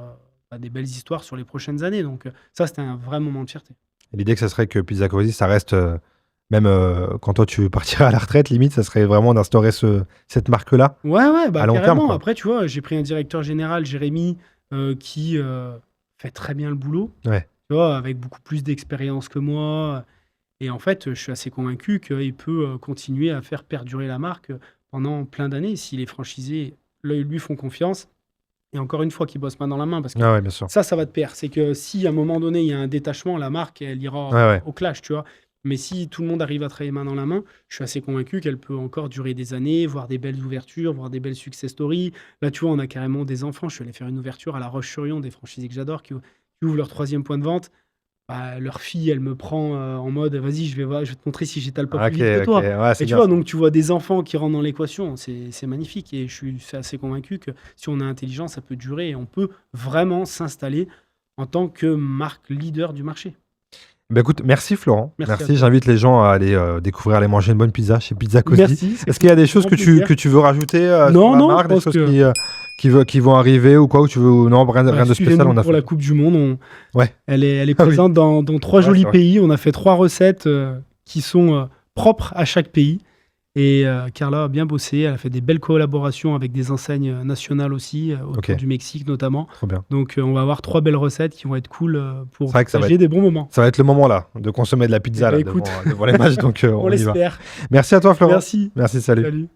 des belles histoires sur les prochaines années. Donc ça, c'était un vrai moment de fierté. Et l'idée que ça serait que Pizza Così, ça reste, même quand toi tu partirais à la retraite, limite, ça serait vraiment d'instaurer cette marque-là à long terme, quoi. Après, tu vois, j'ai pris un directeur général, Jérémy, qui fait très bien le boulot, tu vois, avec beaucoup plus d'expérience que moi. Et en fait, je suis assez convaincu qu'il peut continuer à faire perdurer la marque pendant plein d'années si les franchisés lui font confiance. Et encore une fois, qu'ils bossent main dans la main. Parce que ça va de pair. C'est que si à un moment donné, il y a un détachement, la marque, elle ira au clash, tu vois. Mais si tout le monde arrive à travailler main dans la main, je suis assez convaincu qu'elle peut encore durer des années, voir des belles ouvertures, voir des belles success stories. Là, tu vois, on a carrément des enfants. Je suis allé faire une ouverture à La Roche-sur-Yon, des franchisés que j'adore, qui ouvrent leur 3e point de vente. Leur fille, elle me prend en mode vas-y, je vais te montrer si j'étale pas plus vite que toi. Et tu vois, donc tu vois des enfants qui rentrent dans l'équation, c'est magnifique. Et je suis assez convaincu que si on est intelligent, ça peut durer et on peut vraiment s'installer en tant que marque leader du marché. Écoute, merci Florent. Merci. J'invite les gens à aller découvrir, aller manger une bonne pizza chez Pizza Così. Merci. Est-ce qu'il y a des choses que tu veux rajouter sur la marque, des choses qui vont arriver ou quoi, ou tu veux rien de spécial? Pour la Coupe du Monde, elle est présente dans 3 jolis pays. On a fait 3 recettes qui sont propres à chaque pays. Et Carla a bien bossé, elle a fait des belles collaborations avec des enseignes nationales aussi, autour du Mexique notamment. Trop bien. Donc on va avoir 3 belles recettes qui vont être cool pour partager des bons moments. Ça va être le moment là, de consommer de la pizza là, devant les matchs, donc on y va. l'espère. Merci à toi Florent. Merci, salut. Salut.